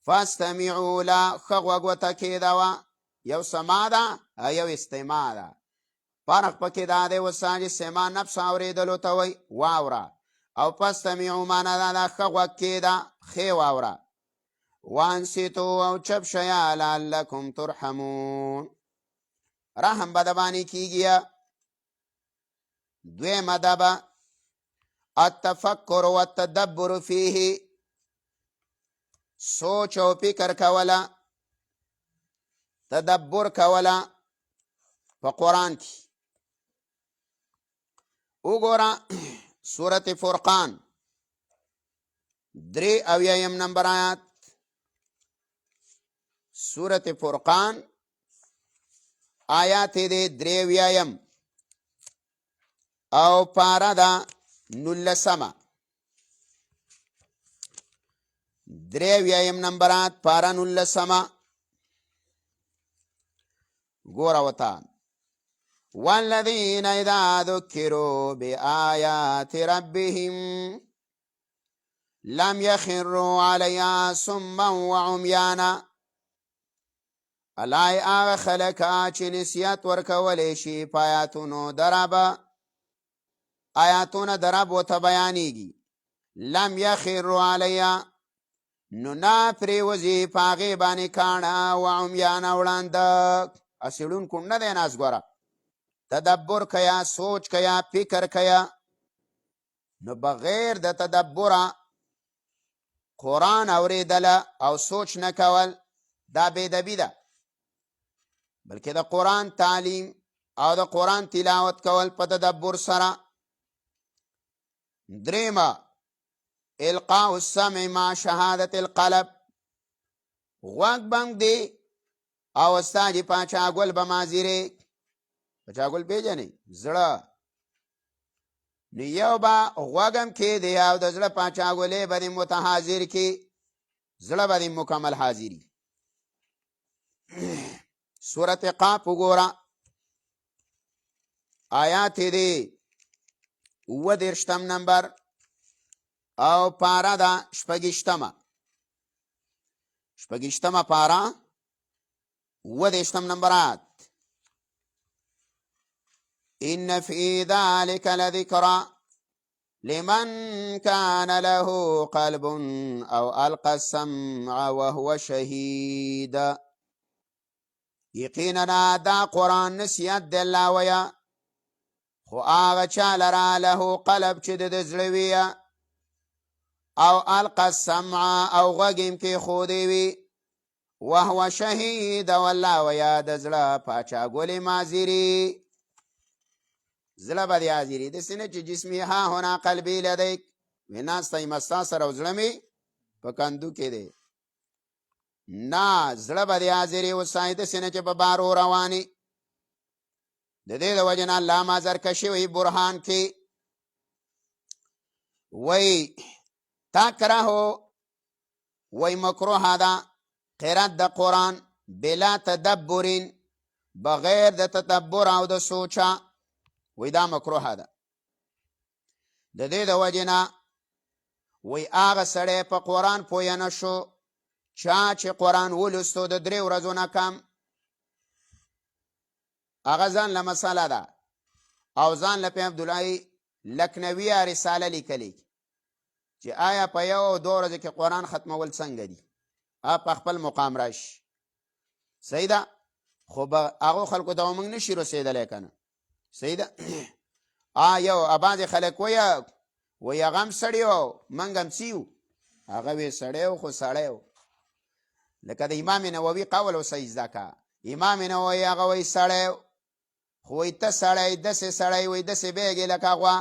فاستمعوا له ښه غوږ ورته کېږدوه. یو سما ده یو استماع ده. فرق پکې دا دی اوسه چې سما نفس اورېدلو ته وایي واوره، او فاستمعوا معنا دا ده ښه غوږ کېږده ښې واوره. وانصتوا او چپ شیا لعلکم ترحمون، رحم به د باندې کېږي. دویمه ادبه التفکر والتدبر فیه، سوچ او فکر کوله، تدبر کوله په قرآن کې. وګوره سورت فرقان 83 نمبر آیات. سورت فرقان آیات دی 83 او پارا دا 19 83 نمبر آیات پارا 19 ګوره وتا. والذین اذا ذکروا بآیات ربهم لم يخروا علیها صما وعمیانا. الای آغا خلقا چې نسیت ورکولی شي په آیاتونو دربه، آیاتونه درب ورته بیانیږي. لم یخروا علیها نو نه پرېوځي په هغې باندې کاڼه وعمیانه وړانده. اسیړونکو نه دی ناز ګوره. تدبر کیا، سوچ کیا، فکر کیا. نو بغیر د تدبره قرآن اوریدله او سوچ نه کول دا بېدبي ده، بلکې د قرآن تعلیم او د قرآن تلاوت کول په تدبر سره. دریمه القاء السمع مع شهادت القلب، غوږ بند دی او ستا چې پاچاګل به مازیرې. پاچاګل پیژنې زړه، نو یو به غوږم کې دی او د زړه پاچاګلې به دې متحاضر کې، زړه به دې مکمل حاضري. سورت قاف وګوره آیات دی 29 نمبر او پارا دا 26 پارا 29 نمبرات. ان فی ذلک لذکرى لمن کان له قلب او القى السمع وهو شهید. یقینا دا قرآن نصیحت دی الله ویا، خو هغه چا لره له قلب چې د زړه وي، او القى السمع او غوږ یې کېښودی وي، وهو شهید والله ویا د زړه پاچاګلې مازیري. زړه به دې حاضري، داسې نه چې جسمي ها هنا قلبي لدیک، وی ناستی مستا سره او زړه مې په کندو کې دی. نه، زړه به دې حاضري اوسای، داسې نه چې په بارو روانې. د دې د وجې نه علامه زرکشي وایي برهان کې وایي تکره وایي مکروه ده قرات د قرآن بلا تدبر بغیر د تدبر او د سوچا وایي دا مکروه ده. د دې د وجې نه وایي هغه سړی په قرآن پوه نه شو چا چې قرآن ولوستو د 3 ورځو نه کم هغه ځان له مسله ده او ځان له په عبدالله لکنویه رساله لیکلې چې آیا په 1 او 2 ورځو کې قرآن ختمول څنګه دي په خپل مقام راشي. صحیح ده خو به هغو خلکو ته موږ نشي رسېدلی که نه. صحیح ده یو بعضې خلک وایي هغه هم سړی و موږ هم څي وو هغه وی سړی و خو سړی و لکه د امام نووي قول و صحیح زده که امام نووي هغه وایي سړی و خو وایي ته سړی داسې سړی وایي داسې بیګې لکه غوا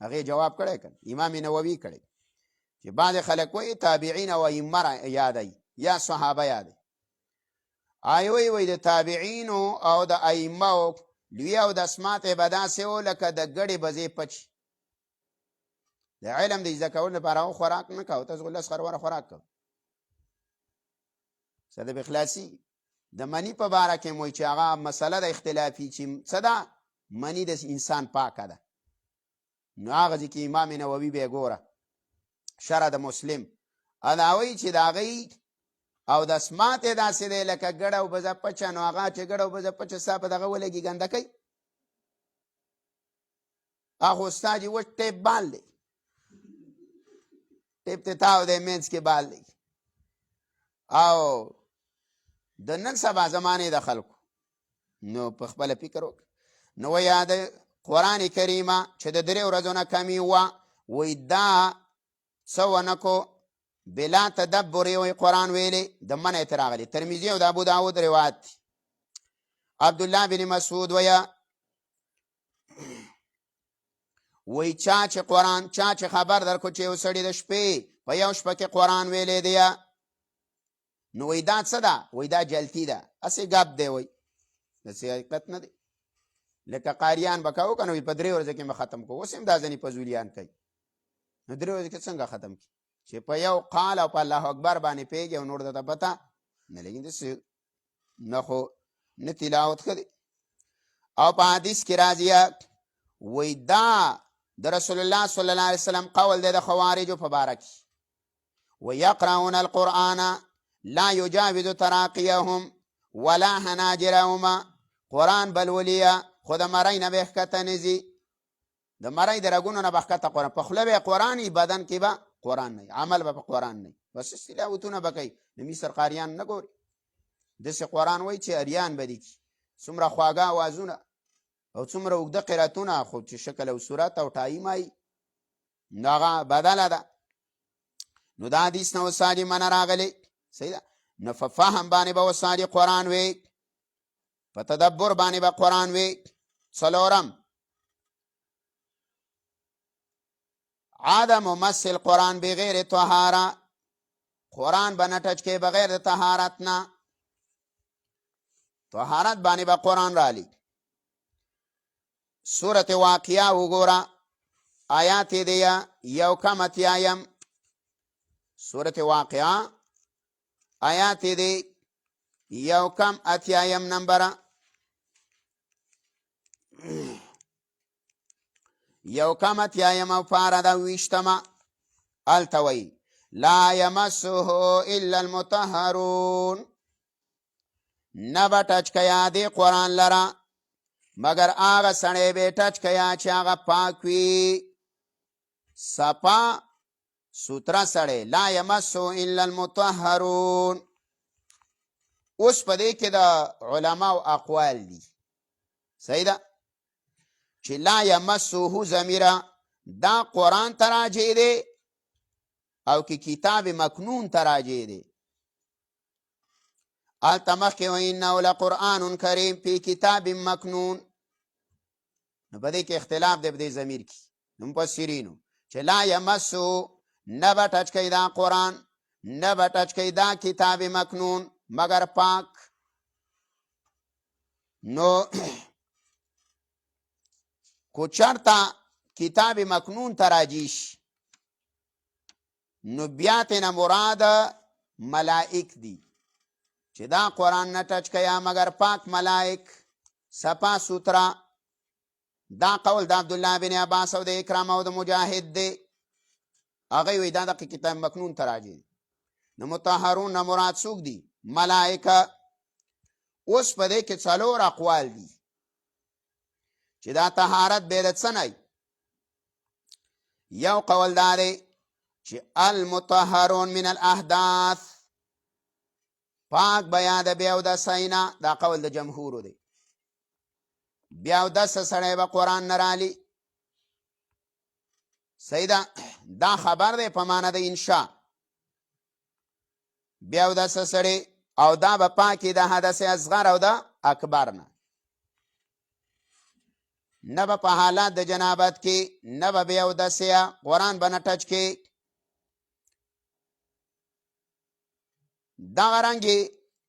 هغې جواب کړی که امام نووي کړی چې بعضې خلک وایي تابعین او ائمه یادوي یا صحابه یادوي وایي د تابعینو او د ائمه لوی او د اسمات به داسې و لکه د ګډې بزې پچ د علم د زده کولو لپاره هغه خوراک نه کوه تاسو لس خرواره خوراک کوه څه د بخلاصي د مني په باره کې موي چې هغه مسله د اختلافي چې څه ده مني د انسان پاکه ده نو هغه ځکه امام نووي به ګوره شرح د مسلم دا وایي چې د هغې او د اسمات یې داسې دی لکه ګډه او بزه پچه نو هغه چې ګډه او بزه پچه ستا په دغه ولګي ګنده کوي هغه ستا چې وچ ټیپ بال دی ټیپ ته تاو دی منځ کې بال دی او د نن سبا زمانې د خلکو نو په خپله فکر وکړه نو وایي د قرآن کریمه چې د 3 ورځو نه کمې وه وایي دا څه ونه کو بلا تدبر وی قرآن ویلی د منع ته راغلی ترمذي او د ابو داود روایت دی. عبدالله بن مسعود وی چا چې خبر درکو چې یو سړي د شپې په یو شپه کې قرآن ویلی دی نو وی دا څه ده وی دا جلتی ده هسې ګپ دی وی داسې حقیقت نه دی لکه قاریان به کوو که نه وي په 3 ورځو کې به ختم کوو اوس هم دا ځینې فضولیان کوي نو 3 ورځو کې څنګه ختم کړي چې په یو قال او په الله اکبر باندې پیږي او نور درته پته نه لګي داسې نه خو نه تلاوت ښه دی. او په حدیث کې راځي وایي دا د رسول الله صلی الله علیه وسلم قول دی د خوارجو په باره کې ویقرؤون القرآن لا یجاوز تراقیهم ولا حناجرهم قرآن بلولیه خو د مرۍ نه به ښکته نه ځي د مرۍ د رګونو نه به ښکته قرآن په خوله به قرآن بدن کې به قرآن نه عمل به په قرآن نه بس تلاوتونه به کوي د مصر قاریان نه ګوري داسې قرآن وایي چې اریان به دي کي څومره خواږه اوازونه او څومره اوږده قراتونه خو چې شکل او صورت او ټایم وایي نو هغه بدله ده. نو دا حدیث نه وسادي منه راغلی صحیح ده نو په فهم باندې به وسادي قرآن وی په تدبر باندې به قرآن وی. څلورم عدم مس القرآن بغیر طهاره قرآن به نه ټچ کوي بغیر د طهارت نه طهارت باندې به قرآن رالی. سورت واقعه وګوره آیات دی یو کم اتیایم سورت واقعه آیات دی یو کم اتیایم نمبر یو کم اتیایم او پارا دا ویشتما التوی لا یمسه الا المطهرون نبا ټچ کیا دی قرآن لرا مگر آغا سڑے بے ټچ کیا چی آغا پاکوی سپا سترہ سڑے لا یمسو الا المطهرون. اوس پدې کې د علماء اقوال دي صحیح ده چې لا یمسوه ضمیره دا قرآن تراجع دی او که کتاب مکنون تراجع دی التمخ و انه لقرآن کریم فی کتاب مکنون نو پدې کې اختلاف دی په دې ضمیر کې مفسرینو چې لا یمسو نه به ټچ کوي دا قرآن نه به ټچ کوي دا کتاب مکنون مگر پاک نو کو چرته کتاب مکنون ته راجع شي نو بیا ترنه مراد ملائک دي چې دا قرآن نه ټچ کیا مگر پاک ملائک صفا سترا. دا قول د عبدالله بن عباس او د اکرام او د مجاهد دی. هغه وی دا د کتاب مکنون ته راجع دي. نو مطهرون نه مراد څوک دي؟ ملائکه. اوس په دې کې څلور اقوال دي چې دا طهارت به د څه نه. یو قول دا دی چې المطهرون من الاحداث، پاک بیا د بیا اودسۍ نه. دا قول د جمهورو دی. بیا اودس سړی به قرآن نه رالي. صحیح ده. دا خبر دی په معنی د انشاء. بیا اودس سړی او دا به پاکي د حدث اصغر او د اکبر نه. نه به په حالات د جنابت کې، نه به بیا اودس یا قرآن به نه ټچ کې. دغه رنګې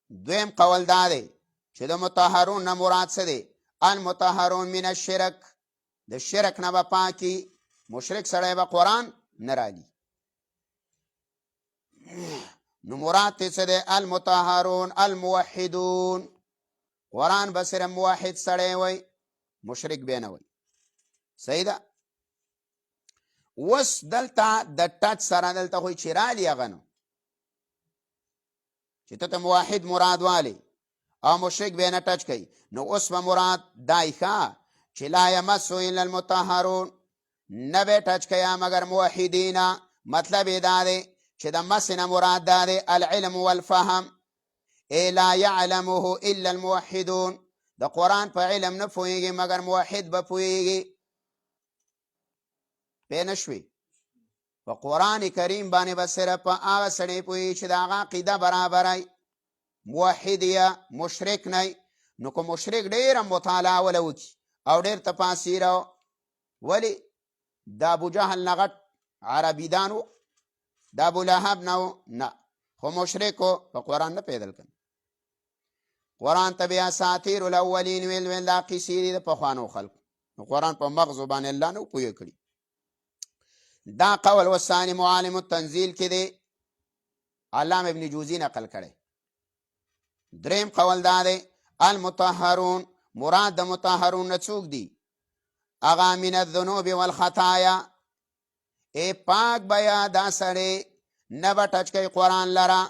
دویم قول دا دی چې د مطهرون نه مراد څه دی؟ المطهرون من الشرک، د شرک نه به پاکي. مشرک سړی به قرآن نه رالي. نو مراد ته څه دی؟ المطهرون الموحدون. قرآن به صرف موحد سړی وی، مشرک به نه وی. صحیح ده. اوس دلته د ټچ سره دلته خو چې رالي هغه نو چې ته موحد مراد والی او مشرک به نه ټچ کوي. نو اوس به مراد دای ښه چې لا یمسو الا المطهرون، نه به ټچ کوي مگر موحدین. مطلب یې دا دی چې د مس نه مراد دا دی العلم والفهم، ای لا یعلمه الا الموحدون. د قرآن په علم نه پوهېږي مگر موحد به پوهېږي. پوه نه شوې؟ په قرآن کریم باندې به صرف په هغه سړی پوهېږي چې د هغه عقیده برابره موحد یا مشرک نه. نو که مشرک ډېره مطالعه وله وکړي او ډېر تفاسیر ولې د ابوجهل نه غټ عربیدان و، د ابولهب نه و، نه، خو مشرک و په قرآن نه پیدل کړي. قرآن ته بیا اساطیر الاولین ویل دا قیسې دي د پخوانو خلکو. نو قرآن په مغزو باندې الله نه پوهه کړي. دا قول والثاني معالم التنزیل کې دی، علامه ابن جوزی نقل کړي. دریم قول دا دی المطهرون، مراد د مطهرون نه څوک دي؟ اغا من الذنوب والخطایا، ای پاک بیا دا سړی نه به ټچ کوي قرآن لره،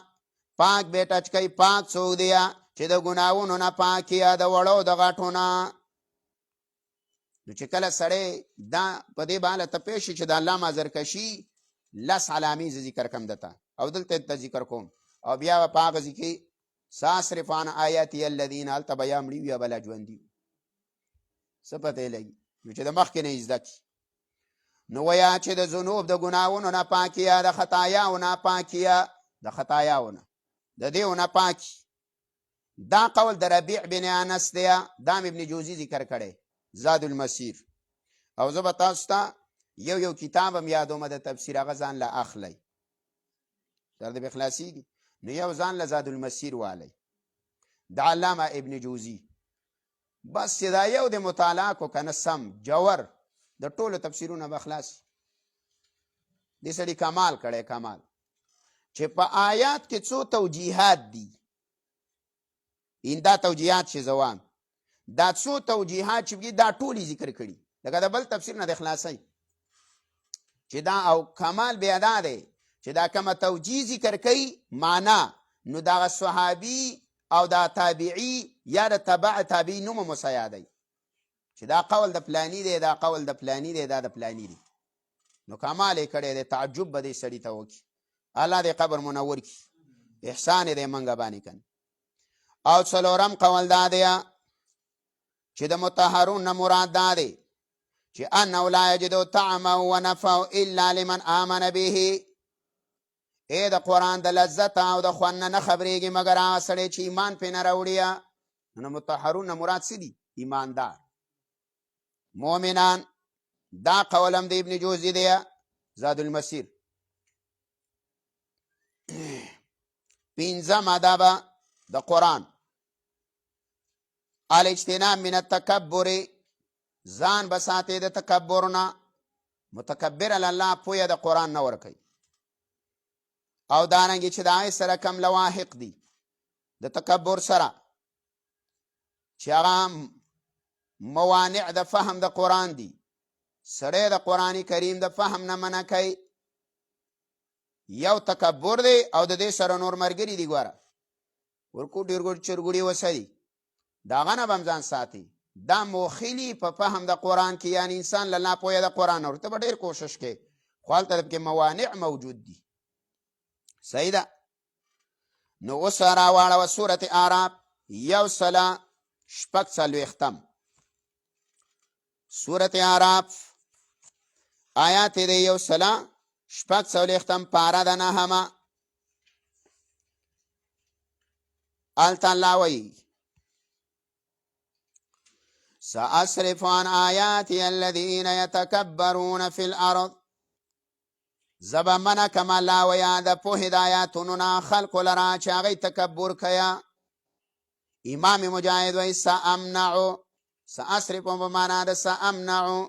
پاک به ټچ کوي. پاک څوک دی چې د ګناهونو نه پاک یا د وړو د غټو نه. نو چې کله سړی دا په دې باندې ته پېښ شي چې د علامه زرکشي لس علامې زه ذکر کم دته او دلته ته ذکر کوم او بیا په هغه ځای کې ساصرف عن آیاتي الذین، هلته به یا مړي وي یا به لا ژوندي وي. څه پته یې لګي؟ نو چې د مخکې نه یې زده کړي. نو ویا چې د ذنوب د ګناهونو نه پاکي یا د خطایاو نه پاکي یا د خطایاو نه د دېو نه پاکي. دا قول د ربیع بن انس دی. دا ابن جوزی ذکر کړی زاد المسیر. او زه به تاسو ته یو کتاب هم یادومه د تفسیر، هغه ځان له اخلی در د بخلاصیږي. نو یو ځان له زاد المسیر والی د علامه ابن جوزی. بس چې دا یو د مطالعه کو کنه سم جوور د ټولو تفسیرونه به خلاص. دې سړي کمال کړی، کمال چې په آیات کې څو توجیهات دي. این دا توجیهات چې زوام دا څو توجیهات چې دا ټولې ذکر کړي لکه د بل تفسیر نه د خلاصۍ چې دا او کمال بیا دا دی چې دا کومه توجیه ذکر کوي معنا، نو دا صحابي او دا تابعی یا د تبع تابعی نوم مسیادی چې دا قول د پلانی دی، دا قول د پلانی دی، دا د پلانی دی. نو کمال یې کړی دی. تعجب به دې سړي ته وکړي. الله دې قبر منور کړي، احسان دې منګه باندې کړي. او څلورم قول دا دی چې د مطهرون نه مراد دا دی چې انه لا یجد طعما ونفع الا لمن آمن به. ای د قرآن د لذت او د خوند نه خبرېږي مګر هغه سړی چې ایمان پې نه راوړي. نو مطهرون نه مراد څه دي؟ ایماندار مؤمنان. دا قولم د ابن جوزی دی زاد المسیر. پنځم ادب د قرآن الاجتناب من التکبر، ځان بساتې د تکبر نه. متکبر الله پویه د قرآن نه ورکوي. او دارنګې چې د هغې سره کم لواحق دي د تکبر سره، چې هغه موانع د فهم د قرآن دي. سړی د قرآن کریم د فهم نه منع کوي، یو تکبر دی او د دې سره نور ملګري دي. ګوره ورکو ډېر چرګوړي وسدي، د هغه نه به هم ځان ساتي. دا موخلي په فهم د قرآن کې، یعنی انسان له ناپوهه د قرآن ورته به ډېر کوشش کوي، خو هلته پکې موانع موجود دي. صحیح ده. نو اوس راواړوه سورت اعراف 146. سورت اعراف آیات دی 146 پاره د 9. هلته الله وایي سأصرف عن آیاتی الذین یتکبرون فی الارض. زبا منع کم الله ویا د پوهې د آیاتونو نه خلقو لره چې هغوی تکبر کیا. امام مجاهد وایي سأصرف په معنا د سأمنع،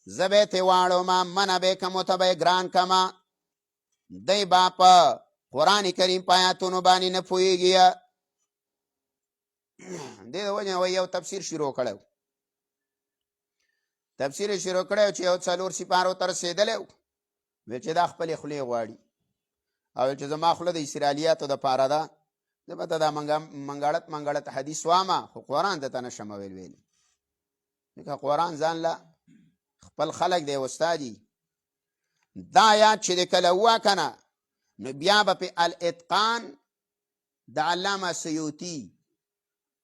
زه به یې ترې واړومه، منع به یې کم ورته به یې ګران کمه. دی به په قرآن کریم په آیاتونو باندې نه پوهېږي. دې د وجې نه یو تفسیر شروع کړی، تفسیر یې شروع کړی چې یو 4 سپارو ته رسېدلی و. ویل چې دا خپلې خولې غواړي، او ویل چې زما خوله د اسرائیلیاتو دپاره ده، زه به ته دا منګړت حدیث وامه، خو قرآن درته نشم ویلی. ځکه قرآن ځان له خپل خلک دی استادي. دا آیات چې د کله ووه که نه، نو بیا به په الاتقان د علامه سیوطي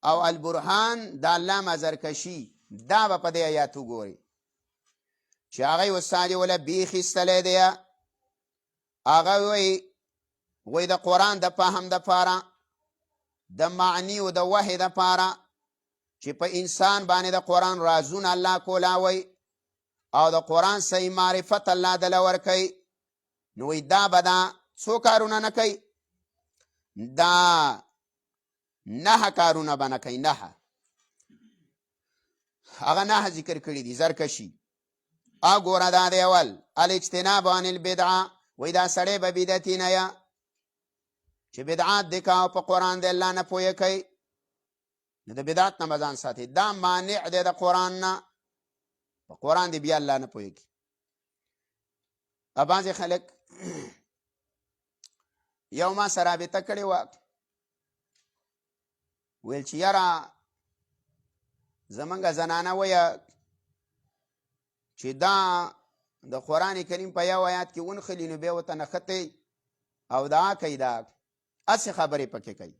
او البرهان د علامه زرکشي، دا به په دې آیات وګوري چې هغه استاد یې وله بیخ ایستلی دی. هغه وایي د قرآن د فهم دپاره، د معنی او د وحی دپاره چې په انسان باندې د قرآن رازونه الله کولاوي او د قرآن صحیح معرفت الله دله ورکوي. نو وایي دا به دا څو کارونه نه کوي، دا 9 کارونه به نه کوي. 9 هغه 9 ذکر کړي دي. زرکشي ګوره دا دی اول الاجتناب عن البدعه. وایي دا سړی به بدعتي نه یا چې بدعات دی که او په قرآن د الله نه پوهه کوي، نو د بدعت نه به ځان ساتي. دا مانع دی د قرآن نه، په قرآن دی بیا الله نه پوهېږي. بعضې خلک یو ما سره رابطه کړې وه، ویل چې یاره زمونږ زنانه ویه چې دا د قرآن کریم په یو آیات کې ونښلي، نو بیا ورته نښتې او دعا کوي، دا هسې خبرې پکې کوي.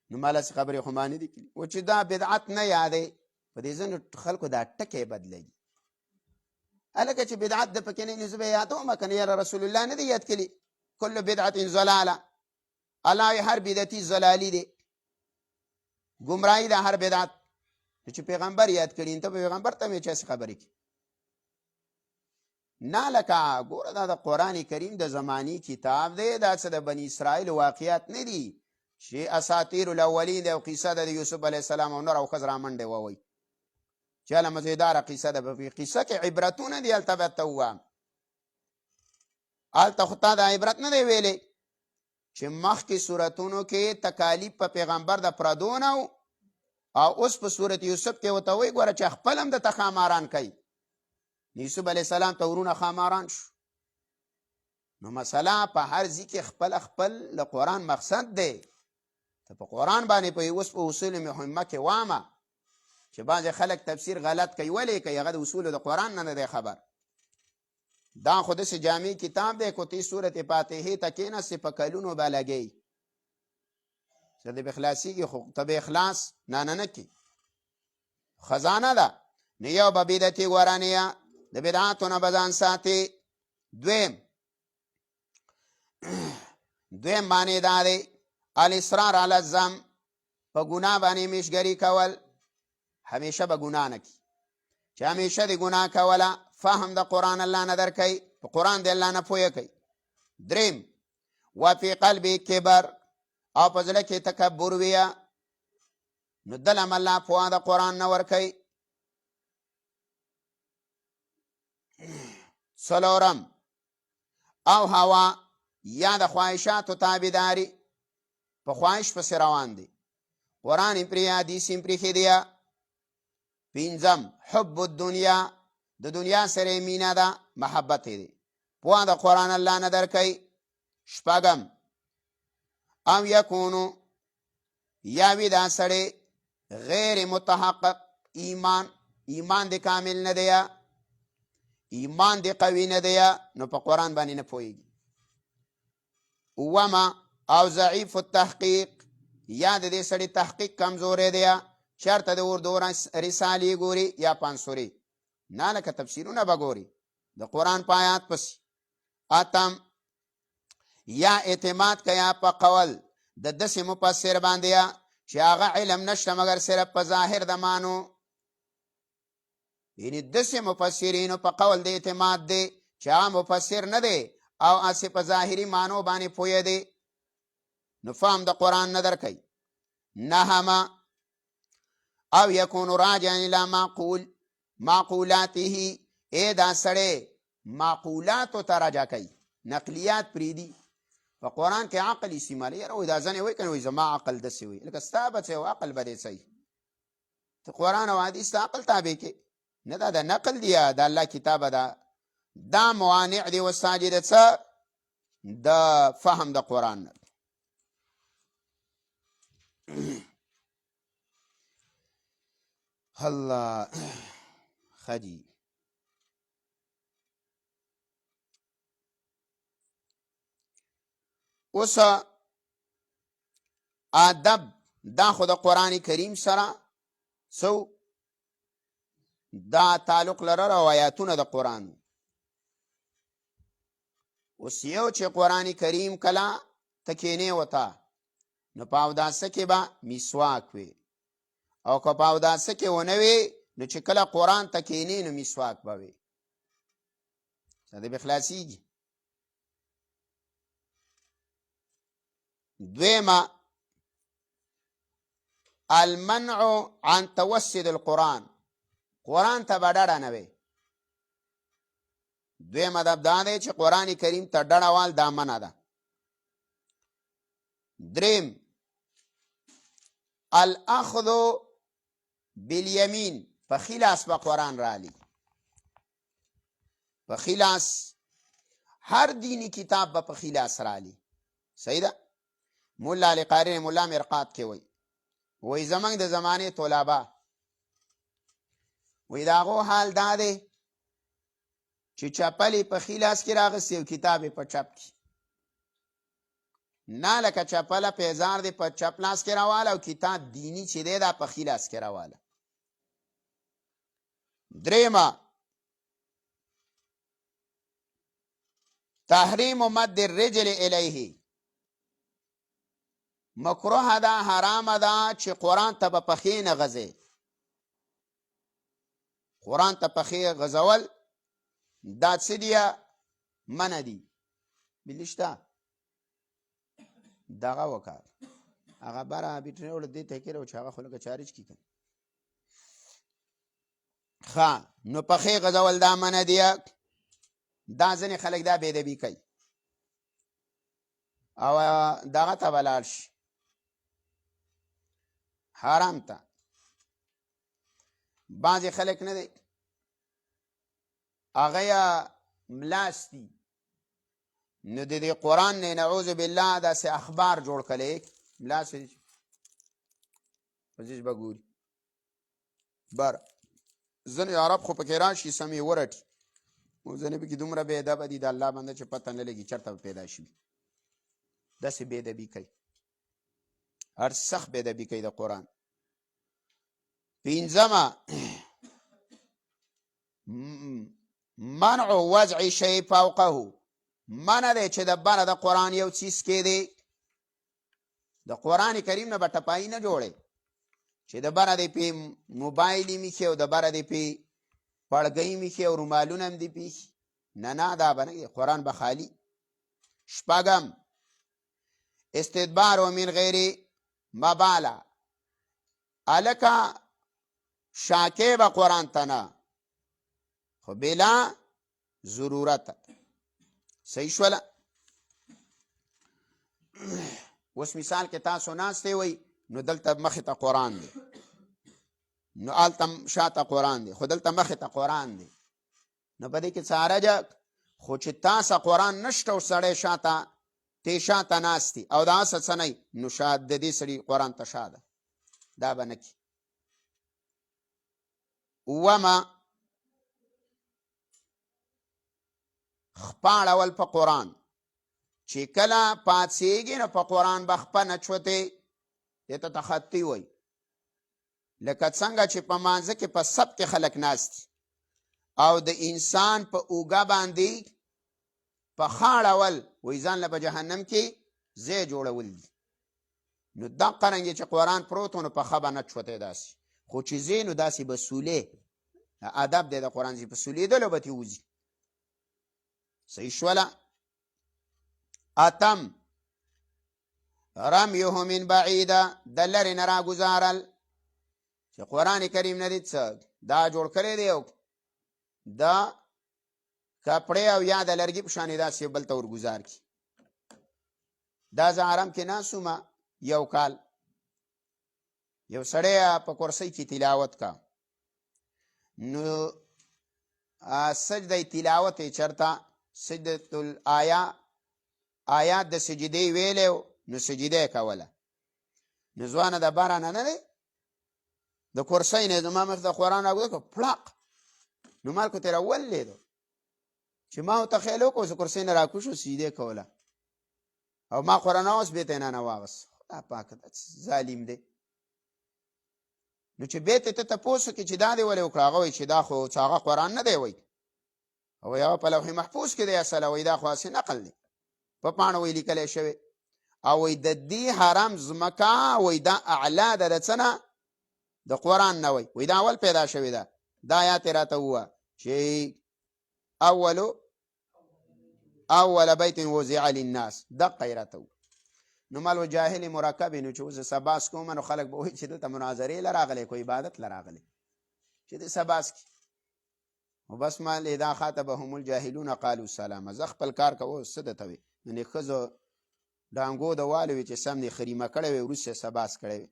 نو ما هسې خبرې خو ما نه دي کړي. و چې دا بدعت نه یادی، په دې ځینو خلکو دا ټکی بدلوي. هلکه چې بدعت د پکې نه، نو زه به یې یادومه که نه. یاره رسول الله نه دی یاد کړي کل بدعت ضلاله. الله هر بدعتي ضلالي دی، ګمراهي ده هر بدعت. چې پیغمبر یاد کړي، ته پیغمبر ته مې چاسې خبرې کوي نه. لکه ګوره دا د قرآن کریم د زماني کتاب دی، دا څه د بني اسرائیل واقعیات نه دي چې اساطیر الاولین دی او قصه ده د یوسف علیه السلام او نر او ښځه رامنډې ووایي چې هله مزیداره قصه ده. په قصه کې عبرتونه دي، هلته به ته ووایم. هلته خو تا دا عبرت نه دی ویلی چې مخکې صورتونو کې تکالیف په پیغمبر د پردو نه او اوس په صورت یوسف کې ورته وایي ګوره چې خپل هم درته خاماران کوي. یوسف علیه السلام ته ورونه خاماران شو. نو مسله په هر ځای کې خپل له قرآن مقصد دی. ته په قرآن باندې په اوس په اصول مهمه کې وامه چې بعضې خلک تفسیر غلط کوي. ولې کوي؟ هغه د اصولو د قرآن نه دی خبر. دا خو داسې جامع کتاب دی، که تی صورت فاتحې ته کېناستې په کلونو به لګوي چې د به خلاصېږي، خو ته به اخلاص نه کي. خزانه ده. نه یو به بدعتي ګورانیه د بدعاتو نه به ځان ساتي. دویم معنی دا دی الاصرار علی الذنب، په ګناه باندې میشګري کول. همیشه به ګناه نه کي، چې همیشه د ګناه کوله. فهم د قرآن الله نه در کوي، په قرآن د الله نه پوهه کوي. دریم وفي قلبی کبر، او په زړه کې تکبر ویه. نو دلم الله پوهه د قرآن نه ورکوي. څلورم او هوا یا د خواهشاتو تابعداري، په خواهش پسې روان دی، قرآن یې پرې حدیث یې پرېښی دی. پنځم حب الدنیا، د دنیا سره یې مینه ده، محبت یې دی، پوهه د قرآن الله نه درکوي. شپږم او یکونو یا وي دا سړی غیر متحقق ایمان دی کامل نه دی، ایمان دی قوي نه دی، نو په قرآن باندې نه پوهېږي. اوما او ضعیف التحقیق، یا د دې سړي تحقیق کمزوری دی، چېرته د اردو رسالې ګوري یا پانسوري، نه لکه تفسیرونه به ګوري د قرآن په آیات پسې. اتم یا اعتماد کیا په قول د داسې مفسر باندې چې هغه علم نشته مګر صرف په ظاهر د مانو، یعنی داسې مفسرینو په قول د اعتماد دی چې هغه مفسر نه دی او هسې په ظاهري مانو باندې پوهه دی، نو فهم د قرآن نه درکوي. نهمه او یکون راجعا الی معقولاته، ای دا سړی معقولاتو ته راجع کوي، نقلیات پریدي. په قرآن کې عقل استعمالوي، یاره وایي دا ځنې وایي که نه وایي زما عقل داسې وایي، لکه ستا بچی و عقل به دی صحیح، ته قرآن او حدیث ته عقل تابع کې نه، دا د نقل دی، د الله کتابه ده. دا موانع دی وساجد څه د فهم د قرآن نه. الله خجی اوس ادب دا خو د قرآن کریم سره سو دا تعلق لره روایاتونه د قرآن. اوس یو چې قرآن کریم کله تکینې وته نو په اوداسه کې به مسواک وي، او که په اوداسه کې ونه وي نو چې کله قرآن تکینې نو مسواک به وي، دا به خلاصیږي. دویمه المنع عن توسد القرآن، قرآن ته به ډډه نه وي. دویم ادب دا دی چې قرآن کریم ته ډډه وال دا منع ده. دریم الاخذ بالیمین، په خلاص به قرآن رالی، په خلاص هر دینی کتاب به په خلاص رالی. صحیح ده؟ مولا علی قاری مولا مرقات کې وی زمانګ د زمانه طلبه وی داغو حال دا دی چې چپلی په خلاص کې راغسی او کتاب په چپ کې، نه لکه چپله پیزار دی په چپ لاس کې راواله او کتاب دینی چې دی دا په خلاص کې راواله. دریمه تحریم مد الرجل الیه، مکروه ده، حرام ده چې قرآن ته په پښې نه غځې، قرآن ته پښې غځول دا څه دي؟ منع دي. بلشته دغه وکړ هغه بره بیټرۍ وړه دې ته کېره چې هغه خو لکه چارج کي کنه ښه، نو پښې غځول دا منع دي. دا ځینې خلک دا بېدبي کوي او دغه ته به لاړ شي حرام ته. بعضې خلک نه دی هغه یا ملاس دي، نو د دې قرآن نه نعوذ بالله داسې اخبار جوړ کړی ملاس پزیش به ګوري بر ځینې عرب خو پکې راشي سمې ورټي، او ځینې پکې دومره بېادبه دي د الله بنده چې پته نه لګي چېرته به پیدا شي، داسې بېادبي کوي، هر سخت بېادبي کوي د قرآن. پنځمه منع وضع شی فوقه، منع دی چې د بره د قرآن یو څیز کې دی، د قرآن کریم نه به ټپایي نه جوړی چې د بره دی پې موبایل یې میښي او د بره دی پې پړګۍ میښي او رومالونه هم دی پیښي، نه نه دا به نه، قرآن به خالی. شپږم استدبار و من غیر مباله، الکه شاکې به قرآن ته نه، خو بلا ضرورت. صحیح شوله. اوس مثال کې تاسو ناستې وئ نو دلته مخې ته قرآن دی، نو هلته شاته قرآن دی، خو دلته مخې ته قرآن دی، نو په دې کې څه حرجه؟ خو چې تاسو قرآن نشته او سړی شاته تی شاته ناستي او دا هسه څه نه نو شاید د دې سړي قرآن ته شا ده، دا به نه کي. اومه خپه اړول په قرآن، چې کله پاڅېږي نو په قرآن به خپه نه چوتې، دې ته تخطي وایي. لکه څنګه چې په مانځه کې په سب کې خلک ناست او د انسان په اوږه باندې په ښه اړول وایي ځان له په جهنم کې ځای جوړول دي، نو دا قرنګې چې قرآن پروت نو په ښه به نه چوتې داسې، خو چې ځې نو داسې به سولې، ادب دی د قرآن چې په سولېدلو به تې وځي. صحیح شوله. اتم رمیه من بعیده، د لرې نه راګزارل، چې قرآن کریم نه دې څه دا جوړ کړی دی او د کپړې او یا د لرګي په شانې داسې بل ته ورګزار کړي. دا زه حرم کې ناست وم یو کال، یو سړی په کرسۍ کې تلاوت کا، نو سجده تلاوت یې چېرته سجدة الآیات، آیات د سجدې ویلې نو سجده یې کوله، نو ځوانه د باره نه دی د کرسۍ نه زما مخ د قرآن راګوزه کړه پړق، نو مال کو ترې راولېدو چې ما ورته خیال وکړو زه کرسۍ نه راکوز شو سجدې کوله او ما قرآن اوس بېرته یې نه واغست. خدا پاکه دا ظالم دی. نو چې بیرته ته تپوس وکړې چې دا دې ولې وکړه، هغه وایي چې دا خو هغه قرآن نه دی وایي، او یا په لوح محفوظ کې دی اصله، وایي دا خو هسې نقل دی په پاڼه وایي لیکلی شوی، او وایي د دې حرام ځمکه وایي دا اعلی ده د څه نه د قرآن نه، وایي دا اول پیدا شوې ده. دا آیات یې راته ووایه چې اول بیت وضع للناس، دقه یې راته ووایه. نو مال و جاهل مرکب نو چې اوس سباس کوم نو خلک به وایي چې دلته مناظرې له راغلی کو عبادت له راغلی چې د سباس کې، او بس ما اذا خاطبهم الجاهلون قالوا سلاما. زه خپل کار کوو څه درته وي، یعنې ښځو ډانګو د والو وي چې سم دې خریمه کړی وي وروسته سباس کړی وي.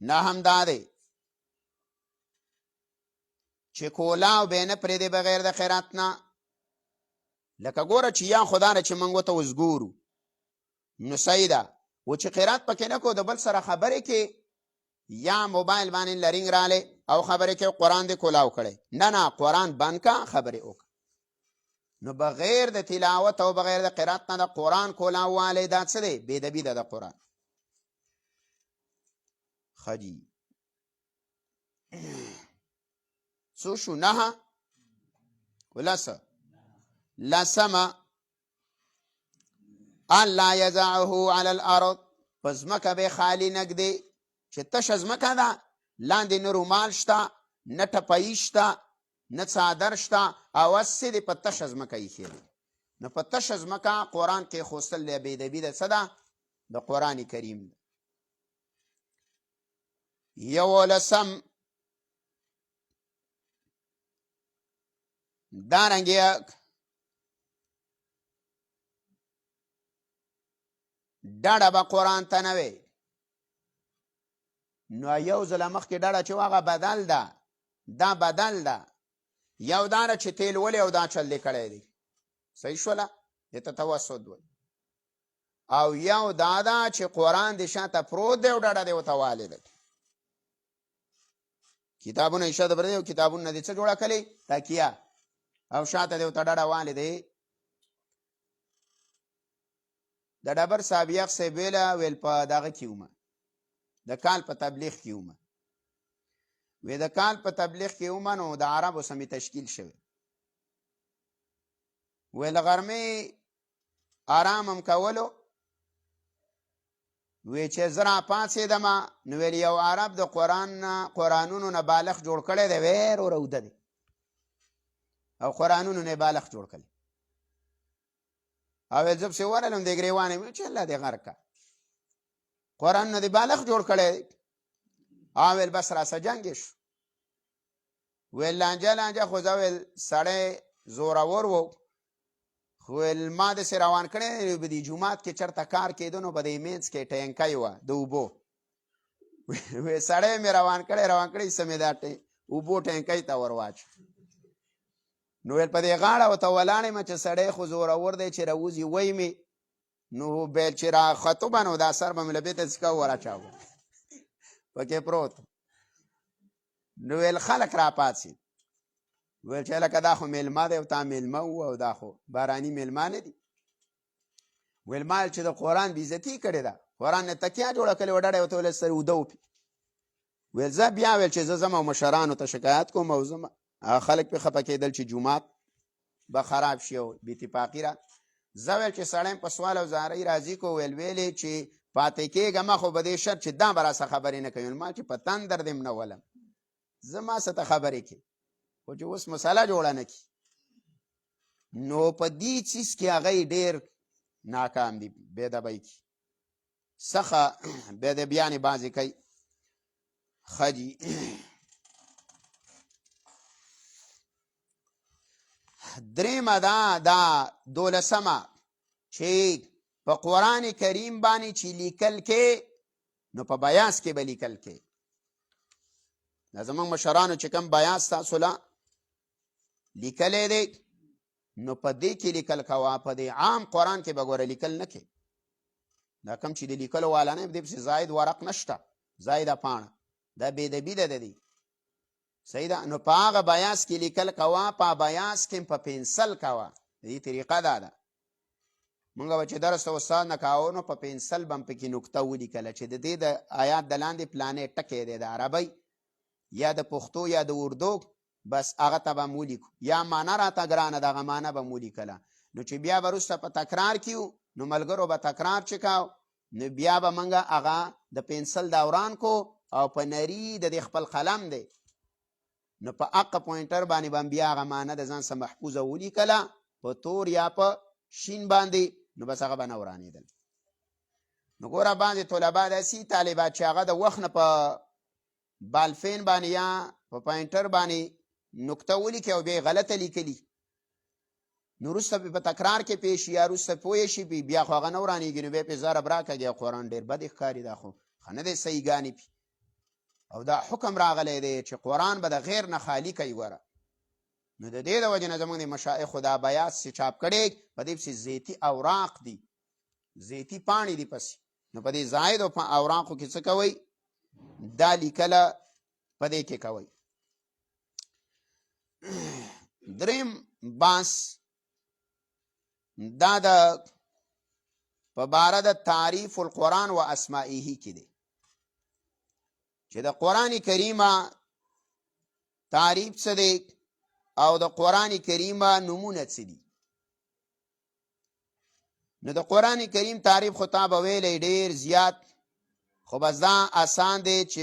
نهم دا دی چې کولاو به نه پرېږدي بغیر د خیرات نه. لکه ګوره چې یا خدا نه چې موږ ورته اوس ګورو نو صحیح ده، و چې خیرات پکې نه کو د بل سره خبرې کې یا موبایل باندې لرینګ رالی او خبرې کې قرآن دې کولاو کړی، نه قرآن بند کا خبرې وکړه. نو بغیر د تلاوت او بغیر د قرات نه د قرآن کولاو والی دا څه دی؟ بېدبي ده د قرآن. خجی څو شو؟ نهه ولسه. لسمه الله یضعه علی الارض، په ځمکه به خالي نږدې چې تشه ځمکه ده، لاندې نه رومال شته نه ټپهیي شته نه څادر شته، او هسې دې په تشه ځمکه ایښی دی. نو په تشه ځمکه قرآن کې خوستل دی بېدبي ده څه ده؟ د قرآن کریم ده. یولسم دارنګې ډډه به قرآن ته نه وي، نو یو ځله مخکې ډډه چې هغه بدل ده، دا بدل ده. یو دا ده چې تیل ولې او دا چل دې کړی دی، صحیح شوله، دې ته توسط وایي. او یو دا ده چې قرآن دې شاته پروت دی او ډډه دې ورته والې ده. کتابونه یې شاته پرې دي او کتابونه دې څه جوړه کړې؟ تکیه، او شاته دې ورته ډډه والې دی. د ډبر صاحب یخ صاحب ویل په دغه کې ومه، د کال په تبلیغ کې ومه، وی د کال په تبلیغ کې ومه نو د عربو سمې تشکیل شوی، وی له غرمې آرام هم کولو، وی چې زه راپاڅېدمه نو ویل یو عرب د قرآنونو نه بالغ جوړ کړی دی، ویر ورهوده دی او قرآنونو نه بالغ جوړ کړی، او ویل زه پسې ورغلم دې ګرېوان یې چې الله دې غر کا، قرآن نه دی بالغ جوړ کړی. ویل بس راسه جنګ شو. ویل لانجه خو زه ویل سړی زورور و، خو ویل ما داسې روان کړی په دې جومات کې چېرته کار کېده نو په دې منځ کې ټینکی وه د اوبو. وی سړی مې روان کړی څه مې دا اوبو ټینکی ته ور واچ. نو ویل په دې غاړه ورته ولاړ یم چې سړی خو زورور دی چې راوځي وی مې. نو بیل چې راختو به نو دا سر به مې له بېته څکه ور اچاوه پکې پروت. نو ویل خلک را پاڅېد. ویل چې لکه دا خو میلمه دی او تا میلمه وو او دا خو باراني میلمه نه دي. ویل ما چې د قرآن بېعزتي کړې ده، قرآن نه تکیه جوړه کړې وه، ډډه یې ورته ویل سر اوده وپي. ویل زه بیا ویل چې زه ځم او مشرانو ته شکایت کوم او ځم. هغه خلک پې خفه کېدل چې جومات به خراب شي او بې اتفاقي را. زه ویل چې سړی په سوال او زارۍ راضي کو. ویلې چې پاتې کېږم خو په دې شرط چې دا به راسه خبرې نه کوي. ما چې په تندر دې م نه ولم، زه ما څه ته خبرې کې، خو چې اوس مسله جوړه نه کړي. نو په دې څیز کې هغه ډېر ناکام دي، بېدبۍ کې څخه بېدبیانې بعضې کوي. ښه جي. درېیمه دا 12مه چې په قرآن کریم باندې چې لیکل کې نو په بیاس کې به لیکل کې. دا زمونږ مشرانو چې کوم بیاس تاسو له لیکلی دی نو په دې کې لیکل کوه، په دې عام قرآن کې به ګوره لیکل نه کې. دا کوم چې د لیکلو والا نه دې پسې زاید ورق نشته، زایده پاڼه، دا بېدبي ده د دې. صحیح ده. نو په هغه بیاس کې لیکل کوه، په بیاس کې په پنسل کوه. د دې طریقه دا ده. مونږ به چې درس د استاد نه کاوه نو په پنسل به م پکې نکته ولیکله چې د دې د آیات د لاندې پلانې ټکی دی د عربۍ یا د پښتو یا د اردو، بس هغه ته به م ولیکو. یا معنه راته ګرانه دغه معنه به م ولیکله. نو چې بیا به وروسته په تکرار کیو نو ملګرو به تکرار چې کاو نو بیا به مونږ هغه د پنسل دوران کو او په نري د دې خپل قلم دی نو په حق پوینټر باندې به بیا هغه معنه د ځان څخه محفوظه ولیکله په تور یا په شین باندې، نو بس هغه به نه ورانېدل. نو ګوره بعضې طلبا داسې طالبات چې هغه د وخت نه په بالفین باندې یا په پوینټر باندې نکته ولیکي او بیا یې غلطه لیکلي، نو وروسته په تکرار کې پې شي یا وروسته پوه شي بیا خو هغه نه ورانېږي. نو بیا پې ضرب راکږي قرآن ډېر بد ښکاري. دا خو ښه نه دی صحیح ګانې پې. او دا حکم راغلی دی چې قرآن به د غیر نه خالي کوي. ګوره نو د دې د وجې نه زموږ د مشایخو دا بیاس چې چاپ کړی په دې پسې زیتي اوراق دي، زیتي پاڼې دي پسې. نو په دې زایدو اوراقو کې څه کوئ؟ دا لیکله په دې کې کوئ. دریم بحث دا د په باره د تعریف القرآن و اسمائه کې دی چې د قرآن کریمه تعریف څه دی او د قرآن کریمه نمونه څه دي. نو د قرآن کریم تعریف خو تا به ویلی ډېر زیات، خو بس دا آسان دی چې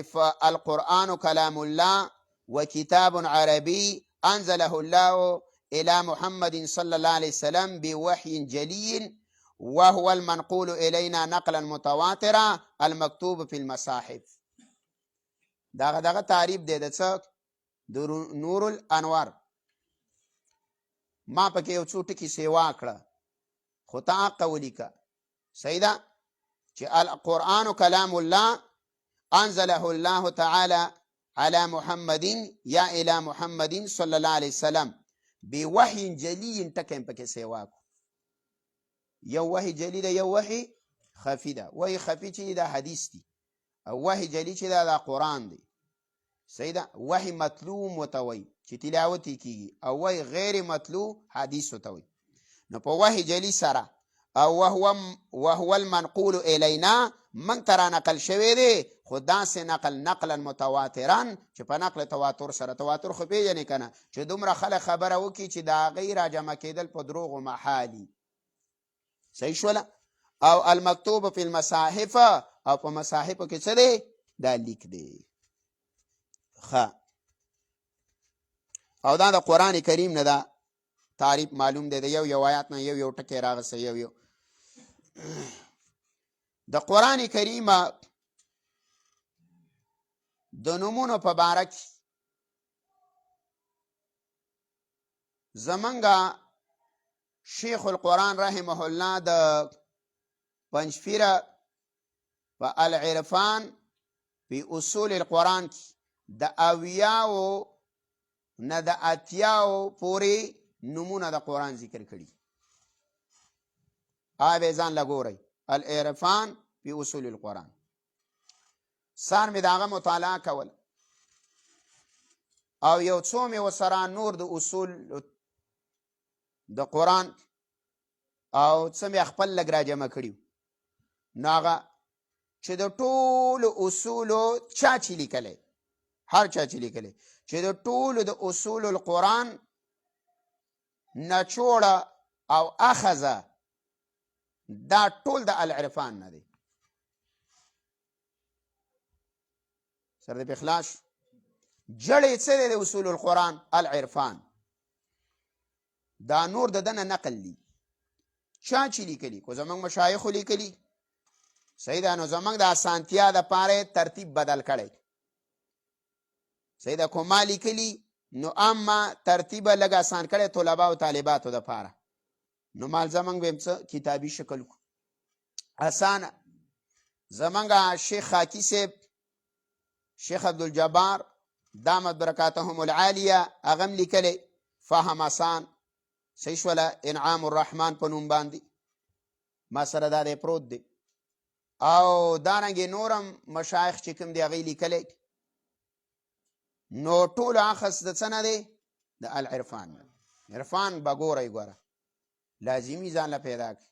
القرآن کلام الله و کتاب عربي انزله الله الى محمد صلى الله عليه وسلم بوحي جلي وهو المنقول الينا نقلا متواترا المكتوب في المصاحف. دغه تعریف دی د څه د نور الانوار. ما پکې یو څو ټکي سیوا کړه خو ته حقه ولیکه. صحیح ده چې القرآن کلام الله انزله الله تعالی على محمد یا الى محمد صلی الله علیه وسلم بوحی جلی ټکی پکې سیوا کو. یو وحی جلی ده، یو وحی خفی ده. وحی خفی چې دا حدیث دی او وحی جلی چې دا قرآن دی. صحیح ده. وحی مطلوب متوي چې تلاوت کیږي او وحی غیر مطلوب حدیث وتوي. نو په وحی جلی سره او وهو المنقول الینا من ترا نقل شوی دی، خو داسې نقلا متواترا چې په نقل تواتر سره. تواتر خو پیژنې که نه چې دومره خلک خبره وکړي چې د هغې راجمع کېدل په دروغو محالي. صحیح شوله. او المکتوب فی المصاحف او په مصاحفو کې څه دی؟ دا لیک دی. ښه. او دا د قرآن کریم نه دا تعریف معلوم دی. د یو آیات نه یو ټکی راغسته. د قرآن کریمه د نومونو په باره کې زمونږ شیخ القرآن رحمه الله د پنجپیره په العرفان فی اصول القرآن کې د اویاو نه د اتیاو پورې نومونه د قرآن ذکر کړي. به ځان لګورئ العرفان فی اصول القرآن. سار مې د هغه مطالعه کول او یو څو مې ورسره نور د اصول د قرآن او څه مې خپل لږ راجمع کړي. نو هغه چې د ټولو اصولو چا چې لیکلی، هر چا چې لیکلی چې د ټولو د اصول القرآن نچوړه او اخذه دا ټول د العرفان نه دی. سره د بخلاش جړې څه دی د اصول القرآن؟ العرفان. دا نور د دنه نقل دی. چا چې لیکلی کو زمونږ مشایخو لیکلی صحیح ده. نو زمونږ د اسانتیا د پاره ترتیب بدل کړی. صحیح ده. کومه لیکلی نو اما ترتیب لږ آسان کړی طلبه او طالباتو د پاره. نو مال زمونږ به څه کتابي شکل کو اسانه. زمونږ شیخ خاکی صاحب، شیخ عبدالجبار دامت برکاتهم العالیه، هغه لیکلی فهم آسان. صحیح شوله. انعام الرحمن په نوم باندې ما سره دا دی پروت دی. او دارنګې نورم مشایخ چې کوم دی هغې لیکلی. نو ټولو اخذ د څه نه دی؟ د العرفان نه. عرفان به ګورئ ګوره لازمي ځان له پیدا کړي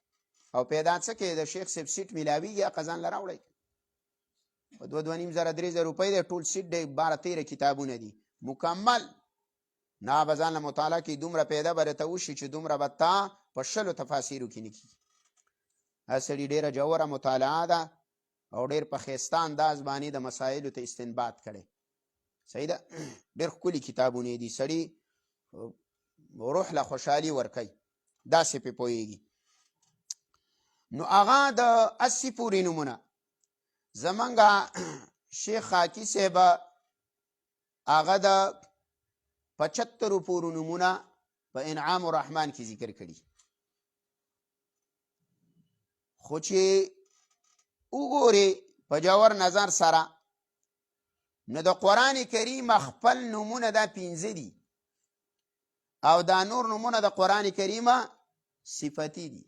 او پیدا څه کې د شیخ صاحب سیټ میلاویږي هغه ځان له راوړئ. په 2,500 3,000 روپۍ دی ټول سیټ دی. 12-13 کتابونه دي مکمل. نه به ځان له مطالعه کې دومره پیدا به راته وشي چې دومره به تا په 10 تفاسیرو کې نه کېږي. هر سړي ډېره ژوره مطالعه ده او ډېر په ښایسته انداز باندې د مسایلو ته استنباط کړی. صحیح ده. ډېر ښکلي کتابونه دي. سړي روح له خوشحالي ورکوي داسې پې پوهېږي. نو هغه د 80 پورې نومونه زمونږ شیخ خاکی صاحب هغه د 75 پورې نومونه په انعام الرحمن کې ذکر کړي. خو چې وګورې په جوور نظر سره نو د قرآن کریم خپل نومونه دا 5 دي او دا نور نومونه د قرآن کریم صفتی دي.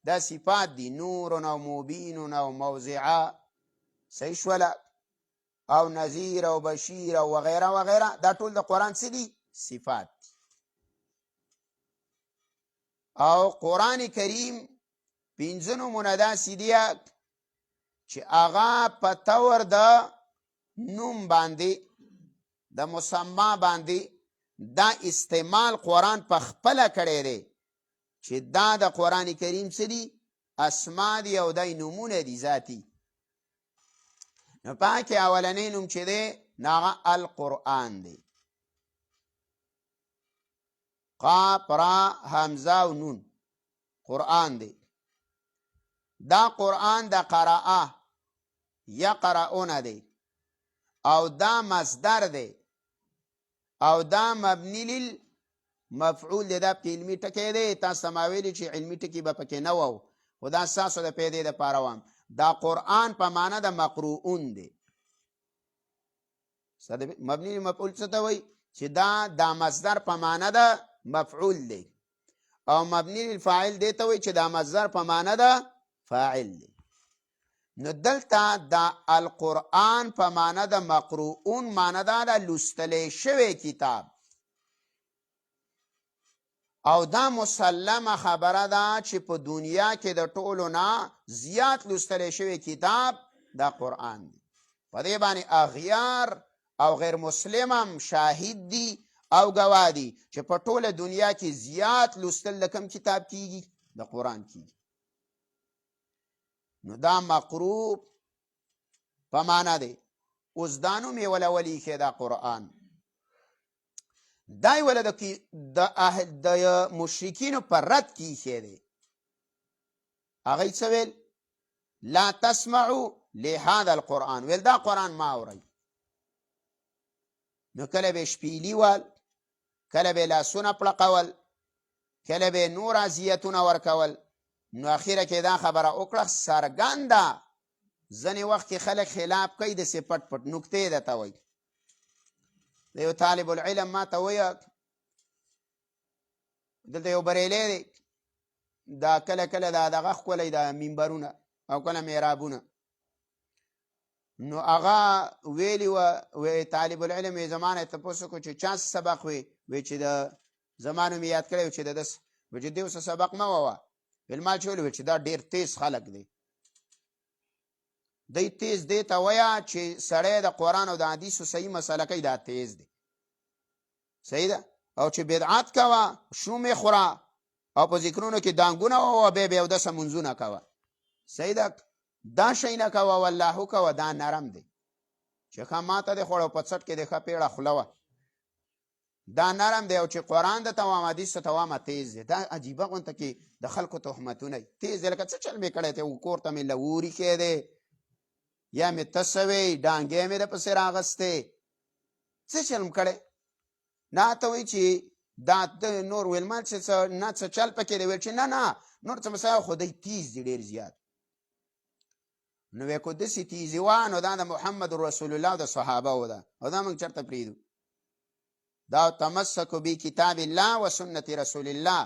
دا صفات دي. نور او مبین او موضع. صحیح شوله. او نذیر او بشیر او وغیره وغیره دا ټول د قرآن څه دي؟ صفات. او قرآن کریم 5 نومونه داسې دي چې هغه په طور د نوم باندې د مسما باندې دا استعمال قرآن په خپله کړی دی چې دا د قرآن کریم څه دي؟ اسما دي او دای نومونه دي ذاتي. نو پاکې اولنی نوم چې دی هغه القرآن دی. قاف را همزه او نون قرآن دی. دا قرآن د قرأه یقرؤون دی او دا مصدر دی او دا مبنی للمفعول دی. دا په علمي ټکی دی. تاسو ما ویلي چې علمي ټکي به پکې نه وو خو دا ستاسو د پیدې دپاره وایم. دا قرآن په معنا د مقروؤون دی. مبنی للمفعول څه ته وایي؟ چې دا مصدر په معنا د مفعول دی او مبنی للفاعل دی ته وایي چې دا مصدر په معنا د فاعل دی. نو دلته دا القرآن په معنا د مقروؤون معنا دا د لوستلی شوی کتاب او دا مسلمه خبره ده چې په دنیا کې د ټولو نه زیات لوستلی شوی کتاب دا قرآن دی. په دې باندې اغیار او غیر مسلم هم شاهد دي او گواه دي چې په ټوله دنیا کې زیات لوستل د کوم کتاب کیږي؟ د قرآن کیږي. نو دا مقروء په معنا دی. اوس دا نوم یې وله ولیښی دا قرآن. دا یې وله د مشرکینو په رد کې ایښی دی. هغوی څه ویل؟ لا تسمعوا لهذا القرآن. ویل دا قرآن ما اورئ. نو کله به شپیلی ول، کله به لاسونه پړقول، کله به نور اذیتونه ورکول. نو اخیره کې دا خبره وکړه څرګنده ځینې وخت کې خلک خلاف کوي داسې پټ پټ نکتې درته وایي. د یو طالب العلم ما ته وایه دلته یو بریلی دی دا کله کله دا دغه ښکلی دا منبرونه او کله محرابونه، نو هغه ویلي وه طالب العلم یې زما نه تپوس وکړو چې چا سبق وی چې د زما نوم یې یاد کړی و چې د دس وی چې دې اوس سبق مه ووه. ویل ما چې ویل چې دا ډېر تیز خلک دی. دی تیز دی ته وایه چې سړی د قرآن او د حدیثو صحیح مسله کوي دا تیز دی، صحیح ده. او چې بدعت کوه شومې خوره او په ذکرونو کې دانګونه ووه بیا اودسه منځونه کوه، صحیح ده. دا شی نه کوه والله کوه دا نرم دی. چې ښه ماته د خوړو په څټ کې د ښه پیړه خوله وه دا نرم دی. او چې قرآن درته وایم حدیثو ته وایم تیز دی. دا عجیبه غونته کې د خلکو تهمتونه تیز دی لکه څه چل مې کړی دی کور ته مې لوري کې دی یا مې ته وی ډانګې مې درپسې راغستې څه چل م کړی. نه ته وایي چې دا نور ویل ما چې نه څه چل پکې دی. ویل چې نه نور څه مسایل خو دی تیز دی ډېر زیات. نو وی که داسې تیزي وه نو دا د محمد رسول الله د صحابه و ده او دا موږ چېرته پرېږدو. دا تمسکو بکتاب الله و سنت رسول الله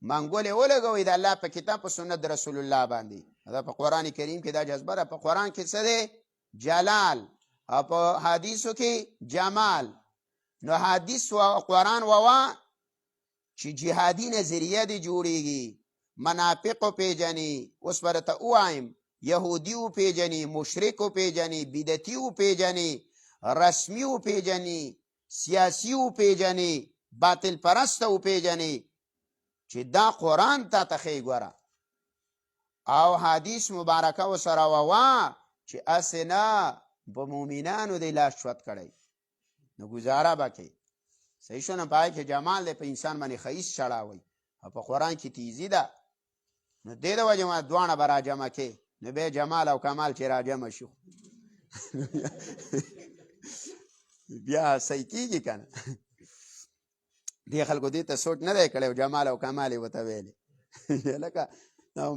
منګولې ولګوئ د الله په کتاب په سنت د رسول الله باندې. دا په قرآن کریم کې دا جذبه ده. په قرآن کې څه دی؟ جلال. او په حدیثو کې جمال. نو حدیث و قرآن ووا چې جهادي نظریه دی جوړیږي، منافقو پیژني. اوس به درته ووایم یهودي وپیژني، مشرک وپیژني، بدعتي وپیژني، رسمي وپیژني، سیاسي وپیژني، باطل پرسته وپیژني چې دا قرآن تا ته ښیي ګوره او حدیث مبارکه ورسره ووا چې هسې نه په مؤمنانو دی لاس شوت کړی. نو ګزاره به کوي صحیح شو. نه په هغې کې جمال دی، په انسان باندې ښایست چړاوی او په قرآن کې تیزي ده. نو دې د وجې ما دواړه به راجمع کې نو بیا جمال او کمال چې راجمع شو بیا صحیح کېږي که نه. دې خلکو دې ته سوچ نه دی کړی جمال او کمال یې ورته ویلې لکه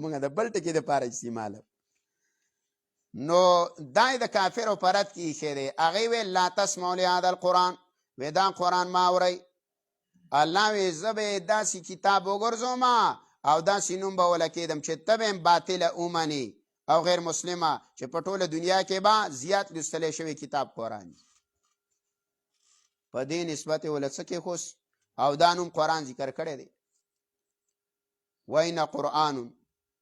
موږ د بل ټکي دپاره استعمالو. نو دا د کافرو په رد کې ایښی دی. هغې ویل لا تسمعوا لهذا القرآن، وی دا قرآن ما اورئ. الله وی زه به یې داسې کتاب وګرځوم او داسې نوم به وله کېدم چې ته به یې باطله ومنې او غیر مسلمه چې په ټوله دنیا کې به زیات لوستلی شوی کتاب قرآن. په دې نسبت یې وله څه کېښوس او دا نوم قرآن ذکر کړی دی. وإنه قرآن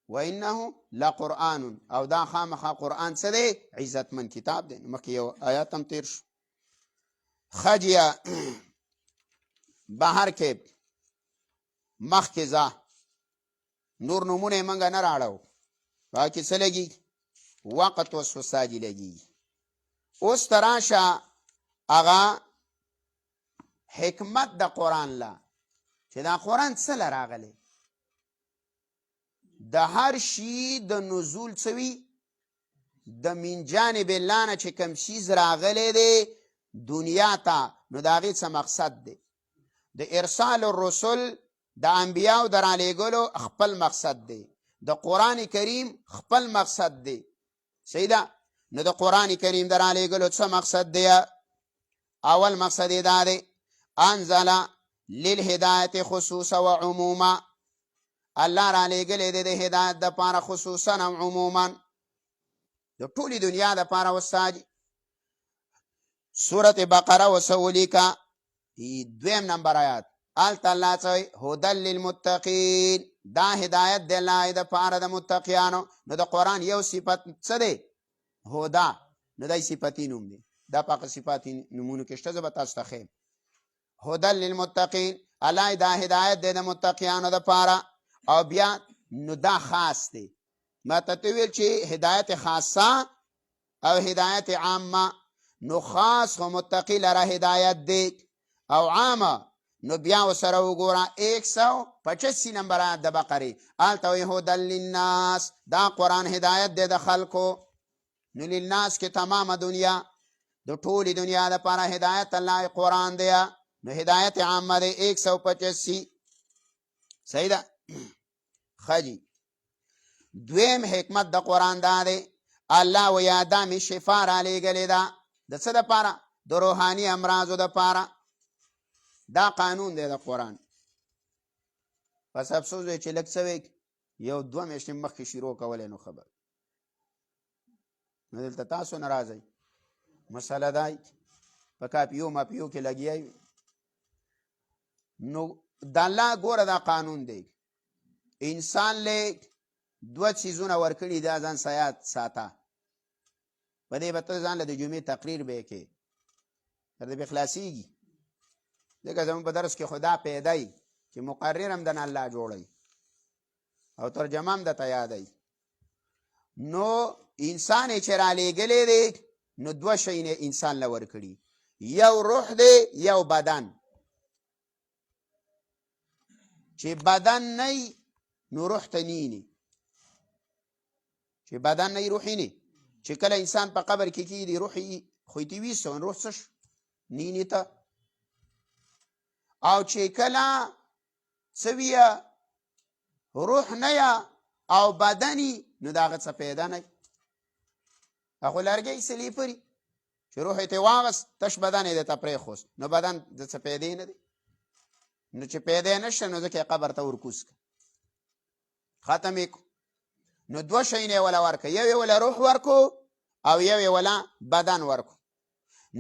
وإنه لقرآن او دا خامخا قرآن څه دی؟ عزتمن کتاب دی. مخکې یو آیات هم تیر شو. خجیه بهر کې مخکې ځه نور نومونه یې موږ نه راړو. هغه کې څه لګي؟ وقت و سوساجي لګي. اوس ته راشه هغه حکمت د قرآن له چې دا قرآن څه له راغلی. د هر شي د نزول څه وي؟ د من جانب الله نه چې کوم شیز راغلی دی دنیا ته نو د هغې څه مقصد دی. د ارسال الرسل د انبیاو در رالیږلو خپل مقصد دی. د قرآن کریم خپل مقصد دی. صحیح ده. نو د قرآن کریم در رالیږلو څه مقصد دی؟ اول مقصد یې دا دی انزل للهدایت خصوصا و عموما. الله را لیږلی دی د هدایت دپاره خصوصا او عموما د ټولې دنیا دپاره. وساجي سورت بقره وڅه ولیکه 2 نمبر آیات هلته الله څه وایي هدی للمتقین. دا هدایت دی الله دپاره د متقیانو. نو د قرآن یو صفت څه دی؟ هدا. نو دا صفتی نوم دی. دا په صفاتي نومونو کې شته، زه به تاسو ته ښیم. هدی للمتقین الله دا هدایت دی د متقیانو دپاره. او بیا نو دا خاص دی. ما ته ویل چې هدایت خاصه او هدایت عامه. نو خاص خو متقی لره هدایت دی او عامه نو بیا ورسره وګوره 185 نمبر آیت د بقرې هلته وایي هدی للناس. دا قرآن هدایت دی د خلکو. نو للناس کې تمامه دنیا د ټولې دنیا دپاره هدایت الله قرآن دی. نو هدایت عامه دی 185. صحیح ده ښه جي. دویم حکمت د قرآن دا دی الله ویا دا مې شفا رالیږلې ده د څه دپاره؟ د روحاني امراضو دپاره. دا قانون دی د قرآن. پس افسوس دی چې لږ څه یو 2 میاشتې مخکې شروع کولی نو خبر نو دلته تاسو نه راځئ. مسله دا په کاپیو ماپیو کې لګیا وي. نو د الله ګوره دا قانون دی انسان له 2 څیزونه ورکړي دا ځان سیات ساته. په دې به ته ځان له د جمعې تقریر به یې کې تر دې به خلاصېږي. ځکه زموږ په درس کې خدا پیدا یي چې مقرر هم دنه الله جوړی او ترجمه هم درته یادی. نو انسان یې چې رالیږلی دی نو 2 شیونه انسان له ورکړي، یو روح دی یو بدن. چې بدن نه نو روح ته نینی، چې بدن نه روح نه. چې کله انسان په قبر کې کېږي روح یې خو یې ویستو روح څه نینی ته. او چې کله څه ویه روح نه یا او بدنی نو د هغه څه پیدا نه. خو لرګی سلیپري چې روح یې ترې واغست تش بدن یې درته پرېښوست نو بدن د څه پیدا نه دی. نو چې پیدا نه شته نو ځکه یې قبر ته ورکوز کړه ختم یې کړو. نو 2 شیونه یې وله ورکړه، یو یې وله روح ورکو او یو یې وله بدن ورکو.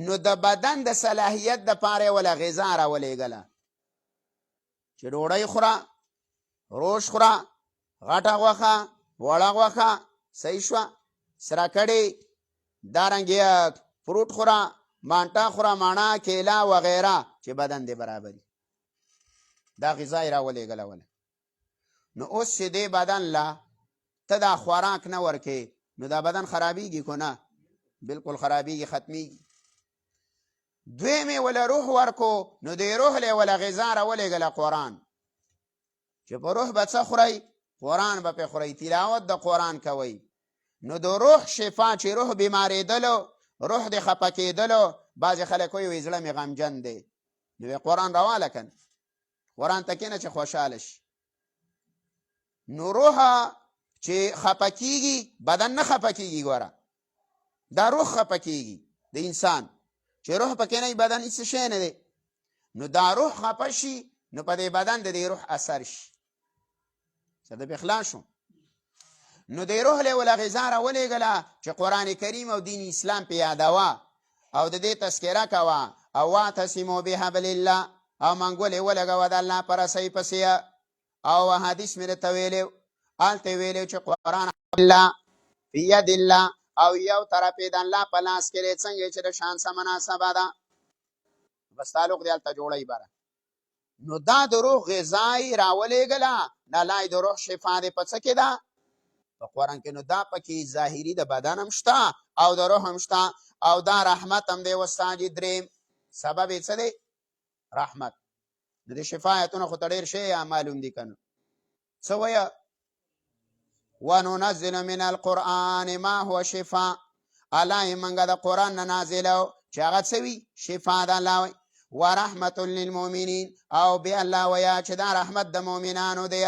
نو د بدن د صلاحیت دپاره یې وله غذا راولېږله چې ډوډۍ خوره، روش خوره، غټه غوښه، وړه غوښه، صحیح شوه، سره کړې، دارنګې فروټ خوره، مانټه خوره، ماڼه، کیله وغیره چې بدن دې برابري. دا غذا یې راولېږله وله. نو اوس چې دې بدن له ته دا خوراک نه ورکې نو دا بدن خرابېږي که نه؟ بلکل خرابېږي، ختمیږي. دویم یې وله روح ورکو نو دې روح له یې وله غذا راولېږله قرآن چې په روح به څه خورئ؟ قرآن به پې خورئ، تلاوت د قرآن کوئ. نو د روح شفا چې روح بیمارېدلو، روح دې خفه کېدلو، بعضې خلک وایي زړه مې غمجن دی نو یې قرآن راواله که نه؟ قرآن ته کښېنه چې خوشحاله شي. نو روح چې خفه کېږي بدن نه خفه کېږي، ګوره دا روح خفه کېږي د انسان چې روح پکې نه بدن هېڅ شی نه دی. نو دا روح خفه شي نو په دې بدن د دې روح اثر شي. څه د بخلا شو. نو د روح له وله غذا راولېږله چې قرآن کریم او دین اسلام پې یادوه او د دې تذکره کوه او واعتصموا بحبل الله او منګول یې ولګوه د الله په رسۍ پسې. او حدیث مې درته ویلی هلته یې ویلی چې قرآن الله فی ید الله او یو طرف یې د الله په لاس کې دی څنګه چې د شان سره مناسبه ده بس تعلق دی هلته جوړی بره. نو دا د روح غذا یې راولېږله دا لا د روح شفا دی په څه کې ده؟ په قرآن کې. نو دا پکې ظاهري د بدن هم شته او د روح هم شته او دا رحمت هم دی. وساجد دریم سبب یې څه دی؟ رحمت. نو د شفا ایتونه خو ته ډېر شی معلوم دي که نه؟ څه وایه؟ وننزل من القرآن ما هو شفا. الله یې منګه د قرآن نه نازلو چې هغه څه وي؟ شفا ده. الله وایي ورحمت للمؤمنین او بیا الله ویا چې دا رحمت د مؤمنانو دی.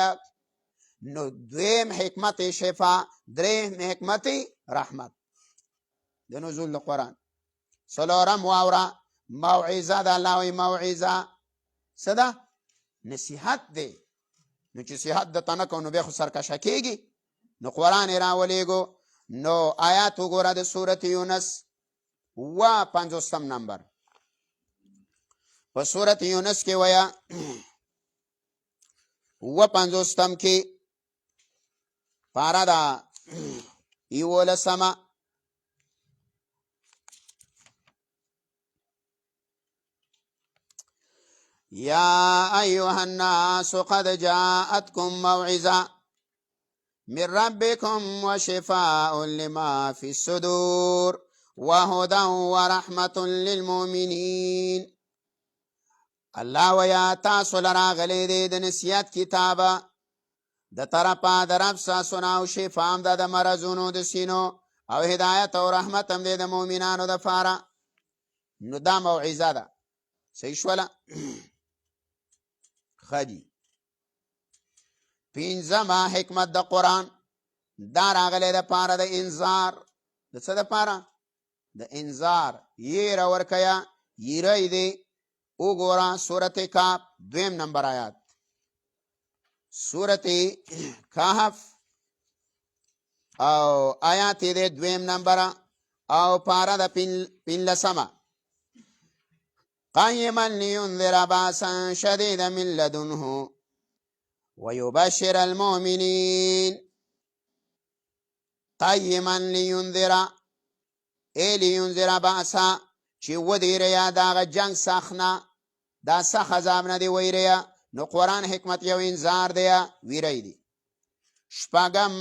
نو دویم حکمت شفا، دریم حکمت رحمت د نزول د قرآن. څلورم واوره موعظه ده. الله وایي موعظه څه ده؟ نصیحت دی. نو چې صحت درته نه کوو نو بیا خو سرکشه کېږي. نو قرآن یې راولېږو. نو آیات وګوره د سورت یونس 50 نمبر. په سورت یونس کې ویا 50 کې پارا دا 11 یا ایها الناس قد جاءتكم موعظة من ربكم وشفاء لما في الصدور وهدى ورحمة للمؤمنين. الله ویا تاسو لراغلی دی د نصیحت کتابه د طرفه د رب ستاسو نه او شفا هم ده د مرضونو د سینو او هدایت او رحمت هم دی د مؤمنانو دپاره. نو دا موعظه ده. صحیح شوله. ښه دي. پنځمه حکمت د قرآن دا راغلی د پاره د انذار. د څه د پاره؟ د انذار. یېره ورکوه، یېره یې دی. وګوره سورت کهف 2 نمبر آیات. سورت کهف او آیات دی 2 نمبر او پاره د 15. قیما لینذر باسا شدیدا من لدنه ويبشر المؤمنین. قیما لینذر ای لینذر باسا چې ودیریا داغه جنگ سخنه، دا سخ عذاب نه دی ویریا. نو قرآن حکمت یو انذار دی، ویری دی. شپږم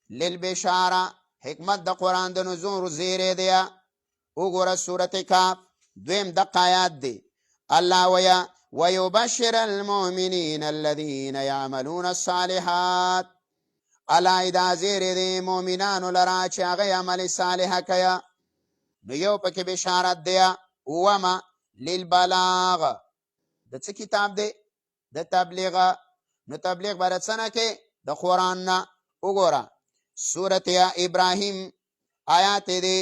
للبشاره حکمت د قرآن د نذور زیری دی. وګوره سورت کهف 2 دقه آیات دی. الله ویا ويبشر المؤمنین الذین یعملون الصالحات. الله دا زیری دی مؤمنانو لرا چې هغه عمل صالحه کوي. نو یو پکې بشارت دی. اوما للبلاغ د څه کتاب دی؟ د تبلیغ. نو تبلیغ باید څنګه کې؟ د قرآن نه. وګوره سورت ابراهیم آیات دی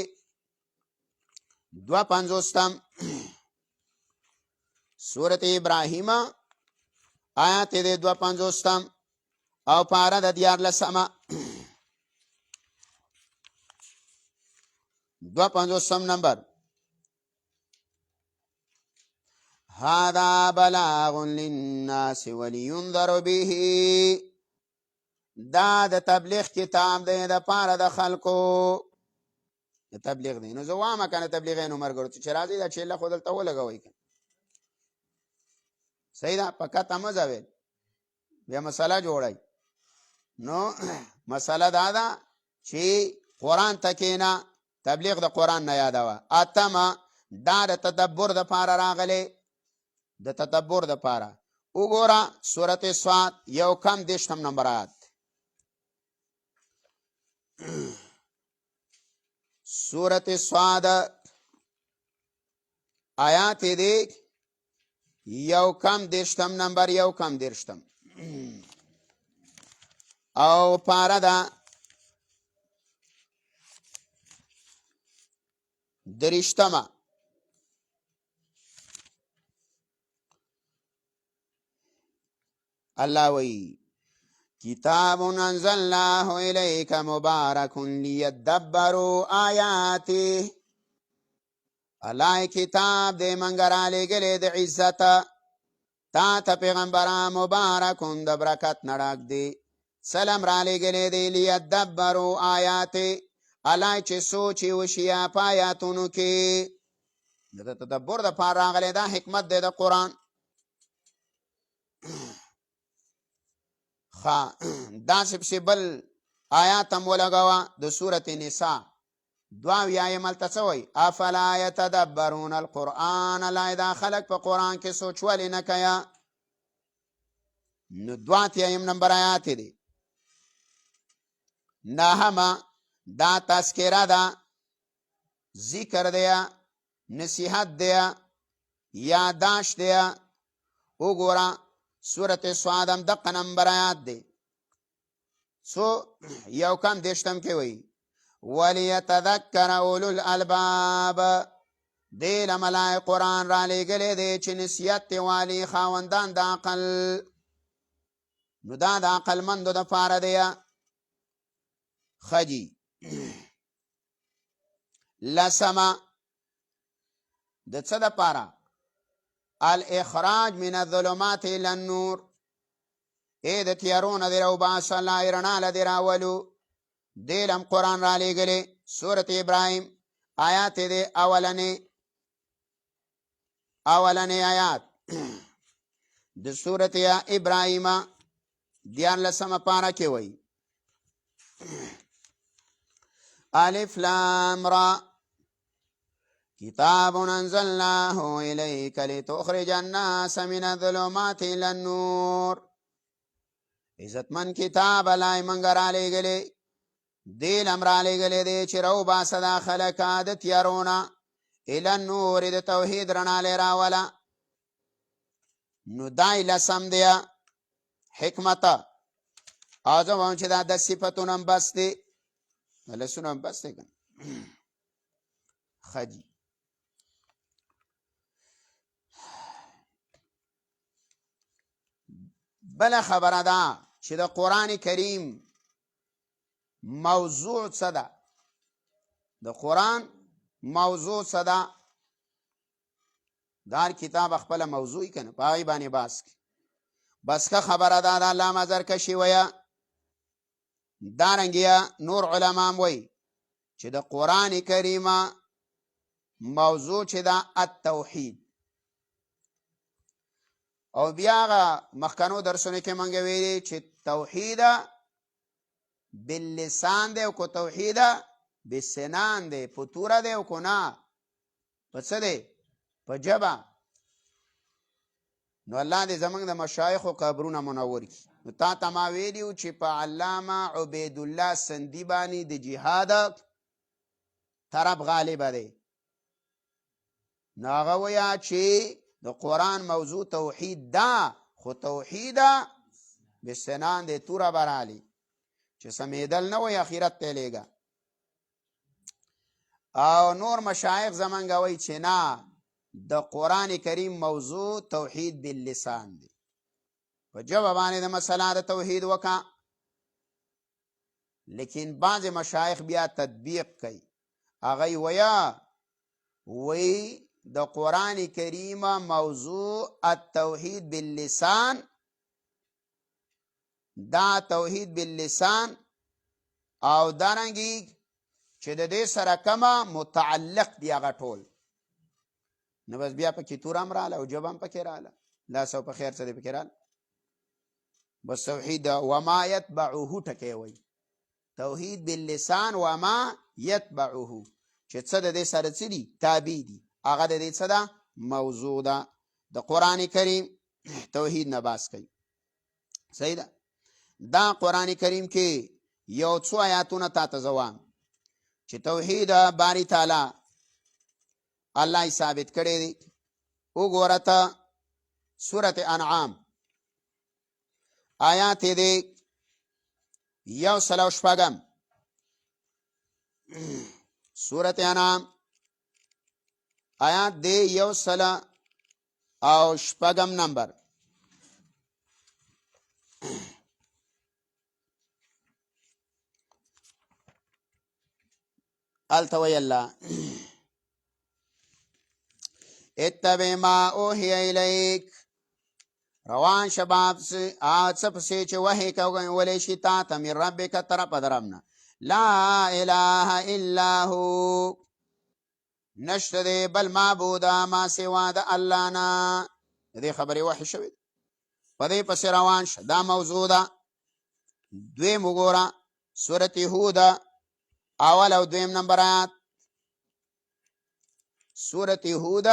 52. سورت ابراهیم آیات دی 52 او پاره د 14 52 نمبر. هذا بلاغ للناس ولينذر به. دا د تبلیغ کتاب دی د پاره د خلکو. د تبلیغ دی. نو زه وایم کنه تبلیغینو مرګرو چې راځي دا چیله خو دلته ولګوئ کنه. صحیح ده. پکته مه ځوئ بیا مسله جوړئ. نو مسله دا ده چې قرآن ته کښېنه، تبلیغ د قرآن نه یادوه. اتمه دا د تدبر د پاره راغلی، د تدبر د پاره. وګوره سورت صاد 1 نمبر آیات. سورت صاد آیات دی 1 نمبر 1 او پاره دا 30. الله وی کتاب انزلناه الیک مبارک لیدبروا آیاته. الله کتاب دې منګ را لېږلی د عزت تا ته پیغمبره مبارکون د برکت نه ډک دی. سلام را لېږلی دی لیدبروا آیاته. الله چې سوچ یې وشي په آیاتونو کې. د تدبر د پاره راغلی دا حکمت دی د قرآن. داسې پسې بل آیات هم ولګوه د سورت نساء 2 ملته څه وایي؟ افلا یتدبرون القرآن. الله دا خلک په قرآن کې سوچ ولې نه کوي؟ نو 2 نمبر آیات دی. نهمه دا تذکره ده، ذکر دی، نصیحت دی، یادداشت دی. وګوره سورت صادم دقه نمبر آیات دی. سو 1 کې وایي ولیتذکر اولو الالباب. دې لملای قرآن را لېږلی دی چې نصیحت دی والی خاوندان د عقل. نو دا د عقلمندو د پاره دی. ښه دي. لسمه د څه د پاره؟ الاخراج من الظلمات الى النور. ای د تیارو نه دې راوباسه، الله رڼا له دې راولو. دې لم قرآن را لېږلی. سورت ابراهیم آیات دی اولنې آیات د سورت ابراهیم 14 پاره کې وایي الف لام را کتاب انزلناه الیک لتخرج الناس من الظلمات الى النور. عزتمن کتاب الله منګ را لېږلی، دې لم را لېږلی دی چې راوباسه دا خلک د تیارو نه الی النور د توحید رڼا راوله. نو دای لسم دی حکمت. او زه وایم چې دا د صفتونه هم بس دی، لسونه هم بس دی که ښه جي. بله خبره ده چې د قرآن کریم موضوع څه ده. د قرآن موضوع څه ده؟ دا هر کتاب خپله موضوعي که نه، په هغې باندې بحث کوي. بس که خبره ده د علامه زرکشي ویه. دارنګه نور علما هم وایي چې د قرآن کریمه موضوع چې ده التوحید. او بیا هغه مخکنو درسونو کې موږ ویلي چې توحید باللسان دی او که توحید بالسنان دی، په توره دی او که نه په څه دی، په ژبه. نو الله دې زموږ د مشایخو قبرونه منور کړي. نو تا ته ما ویلي و چې په علامه عبیدالله سندي باندې د جهاد طرف غالبه دی. نو هغه ویه چې د قرآن موضوع توحید ده، خو توحید بسنان دی، توره برالي چې سمیدل نه وی اخیرت ته لیږه. او نور مشایخ زمونږ وی چې نه، د قرآن کریم موضوع توحید باللسان دی، په ژبه باندې د مسله د توحید وکړه. لیکن بعض مشایخ بیا تطبیق کوي. هغه وی د قرآن کریم موضوع التوحید باللسان، دا توحید باللسان او دارنګي چې د دې سره کمه متعلق دی هغه ټول. نو بس بیا پکې تور هم رااله او جواب هم پکې رااله. لا سو په خیر څه دی پکې رااله. بس توحید وما يتبعه ټکی وی، توحید باللسان وما يتبعه چې څه د دې سره څه دي، تابع دي. هغه د دې څه ده، موضوع ده. د قرآن کریم توحید نه باس کوي. صحیح ده. دا قرآن کریم کې یو څو آیاتونه تا ته زوام چې توحید باری تعالی الله یې ثابت کړی دی. وګوره ته سورة انعام آیات دی 106. سورة انعام آیات دی 106 نمبر. التوی الله اتبع ما اوحی الیک، روان شباب سے آڅپ سے چه وحی کولی شی تا تا من ربک طرف درمنا. لا الہ الا ہو، نشت دے بل معبودا ما سوا دا اللہ نا. دے خبری وحی شوید پدے پس روان ش. دا موضوع دا. دوی مگورا سورت هود اول او دویم نمبر آیات. سورت هود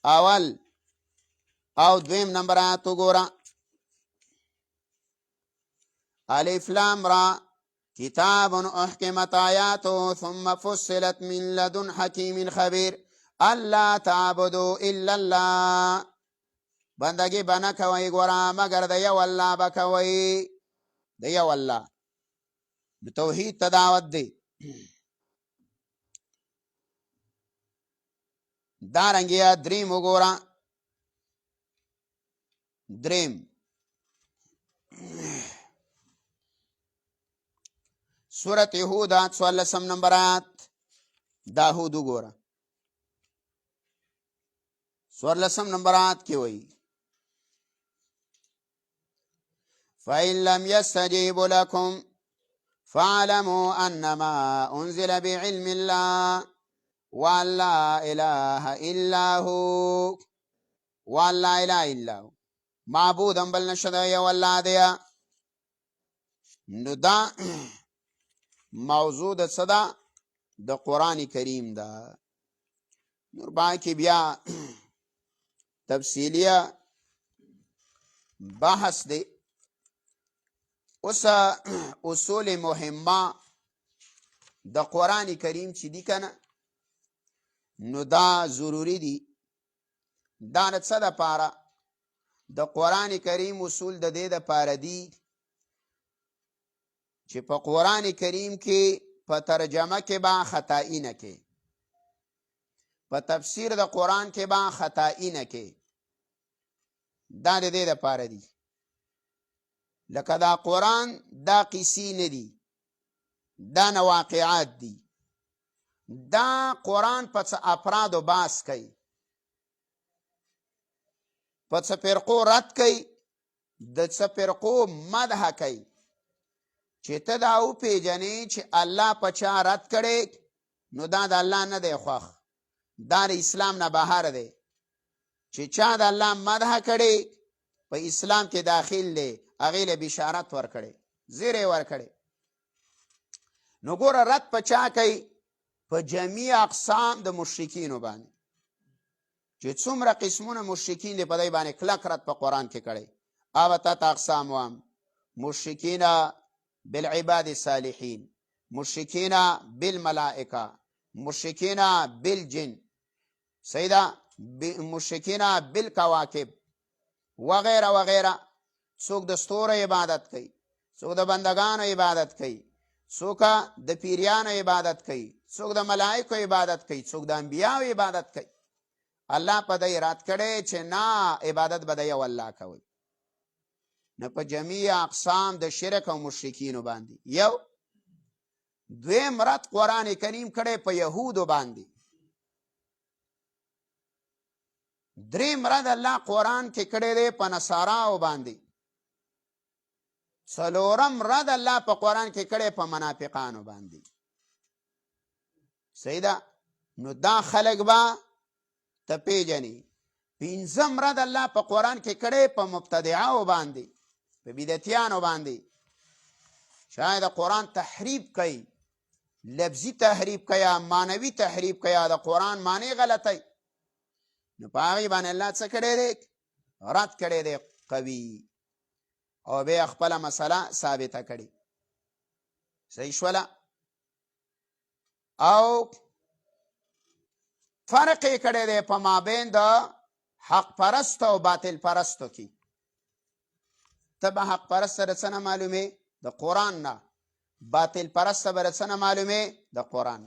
اول او دویم نمبر آیات وګوره. الف لام را کتاب احکمت آیاته ثم فصلت من لدن حکیم خبیر الله تعبدوا الا الله. بندگی بنا کوي ګوره مگر د یو الله بکوي، د یو الله. د توحید تداوت دی. دارنګیا دریم وګوره. دریم سورت هود 14 نمبر آیات. دا هود وګوره 14 نمبر آیات کې وایي فَإِن لَّمْ يَسْتَجِيبُوا لَكُمْ فَاعْلَمُوا أَنَّمَا أُنزِلَ بِعِلْمِ اللَّهِ وَأَن لَّا إِلَٰهَ إِلَّا هُوَ وَأَن لَّا إِلَٰهَ إِلَّا هُوَ. معبود هم بل نشته یو الله دی. نو دا موضوع د څه ده، د قرآن کریم ده. نور باقي بیا تفصیلیه بحث دی. اوس اصول مهمه د قرآن کریم چې دی کنه، نو دا ضروری دي. دا د څه دپاره؟ د قرآن کریم اصول د دې دپاره دي چې په قرآن کریم کې په ترجمه کې به خطائی نه کې، په تفسیر د قرآن کې به خطائی نه کې. دا د دې دپاره دي. لکه دا قرآن دا قصې نه دي، دا نه واقعات دي. دا قرآن په څه افرادو باس کوي، په څه فرقو رد کوي، د څه فرقو مدح کوي چې ته دا وپېژنې چې الله په چا رد کړی، نو دا د الله نه دی خوښ، دا د اسلام نه بهر دی. چې چا د الله مدح کړی په اسلام کې داخل دی، هغې له بشارت ورکړی، زیری ورکړی. نو ګوره رد په چا کوي؟ په جمیع اقسام د مشرکینو باندې چې څومره قسمونه مشرکین دی، په دی باندې کلک رد په قرآن کې کړی. او تاته اقسام وام: مشرکین بالعباد الصالحین، مشرکین بالملائکه، مشرکین بالجن، سیدا مشرکین بالکواکب وغیرہ وغیرہ. څوک د ستورو عبادت کوي، څوک د بندگانو عبادت کوي، څوک د پیریانو عبادت کوي، څوک د ملائکو عبادت کوي، څوک د انبیاو عبادت کوي. الله په دی رد کړی چې نه، عبادت به د یو الله کوي. نه په جمیع اقسام د شرک او مشرکینو باندې. یو دویم رد قرآن کریم کړی په یهودو باندې. دریم رد الله قرآن کې کړی دی په نصاراو باندې. څلورم رد الله په قرآن کې کړی په منافقانو باندې. صحیح ده؟ نو دا خلق به ته پیژنې. پنځم رد الله په قرآن کې کړی په مبتدعاو باندې، په بدعتیانو باندې. شاید قرآن تحریف کوي، لفظي تحریف کوي، معنوي تحریف کوي، د قرآن معنی غلطی. نو په هغې باندې الله څه کړی دی؟ رد کړی دی قوي، او بیا خپله مسله ثابته کړي. صحیح شوله؟ او فرق یې کړی دی په مابین د حق پرست او باطل پرستو کې. ته به حق پرست سره څه نه معلومې؟ د قرآن نه. باطل پرست به څه نه معلومې؟ د قرآن.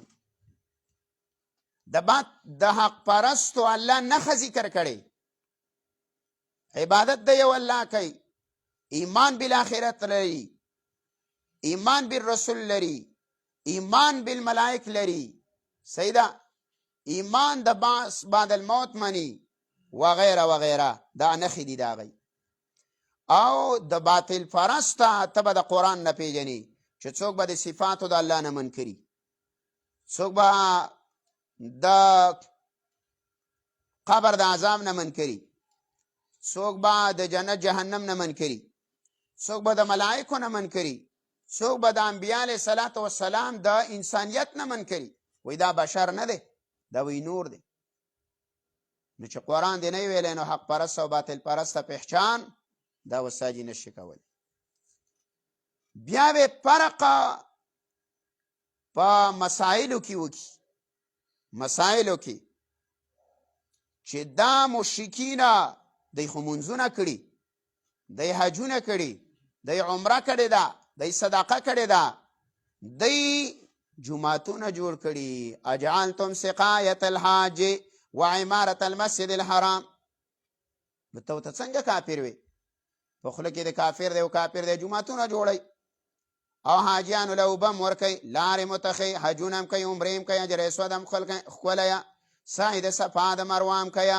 د حق پرستو الله نښه ذکر کړی، عبادت د یو الله کوي، ایمان بالآخرت لري، ایمان بالرسول لري، ایمان بالملائک لري، صحیح ده؟ ایمان د بعث بعد الموت مني وغیره وغیره. دا نښې دي د هغې. او د باطل پرسته ته به د قرآن نه پیژنې چې څوک به د صفاتو د الله نه منکري، څوک به د قبر د عذاب نه منکري، څوک به د جنت جهنم نه منکري، څوک به د ملائکو نه منکري، څوک به د انبیاء علیه صلات وسلام د انسانیت نه منکري. وی دا بشر نه دی، دا وی نور دی. نو چې قرآن دی نه ویلی، نو حق پرست او باطل پرست پہچان دا وساجي نشي کولی. بیا به فرق په مسائلو کې وکړي. مسائلو کې چې دا مشرکین دی خو منځونه کړي، دی حجونه کړي، دی عمره کړې ده، دی صدقه کړې ده، دی جماعتونه جوړ کړي. اجعلتم سقایة الحاج وعمارة المسجد الحرام. نو ته څنګه کافر وې؟ په خوله کې د کافر دی او کافر دی، جماعتونه جوړوي او حاجیانو له اوبه هم ورکوي، لارې متخی، حجونه هم کوي، عمرې هم کوي، حجر اسود هم ښکلویه، سعی د صفا د مروه هم کوي.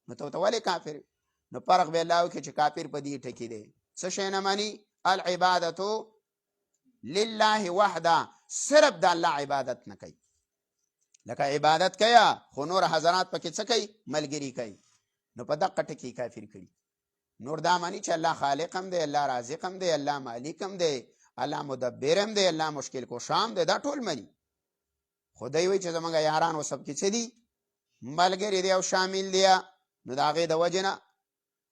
نو ته ولې کافر وې؟ نو فرق به الله وکړي چې کافر په دې ټکي دی. څه شی نه مني؟ العبادتو لله وحده، صرف د الله عبادت نه کوي. لکه عبادت کوي خو نور حضرات پکې څه کوي؟ ملګري کوي. نو په دقه ټکي کافر کړي. نور دا معنی چې الله خالق هم دی، الله رازق هم دی، الله مالک هم دی، الله مدبر هم دی، الله مشکل کشا هم دی. دا ټول مني. خدای وایي چې زمونږ یاران و سب کې څه دي؟ ملګري دی او شامل دی. نو د هغې د وجې نه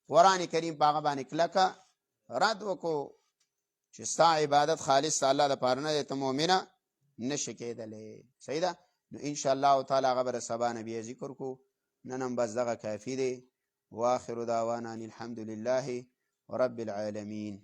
قرآن کریم په هغه باندې کلکه رد وکړو چې ستا عبادت خالص الله دپاره نه دی، ته مؤمنه نشي کېدلی. صحیح ده؟ نو ان شاء الله تعالی هغه به د سبا نه بیا ذکر کو. نن هم بس دغه کافي دی. واخر دعوانا ان الحمد لله رب العالمین.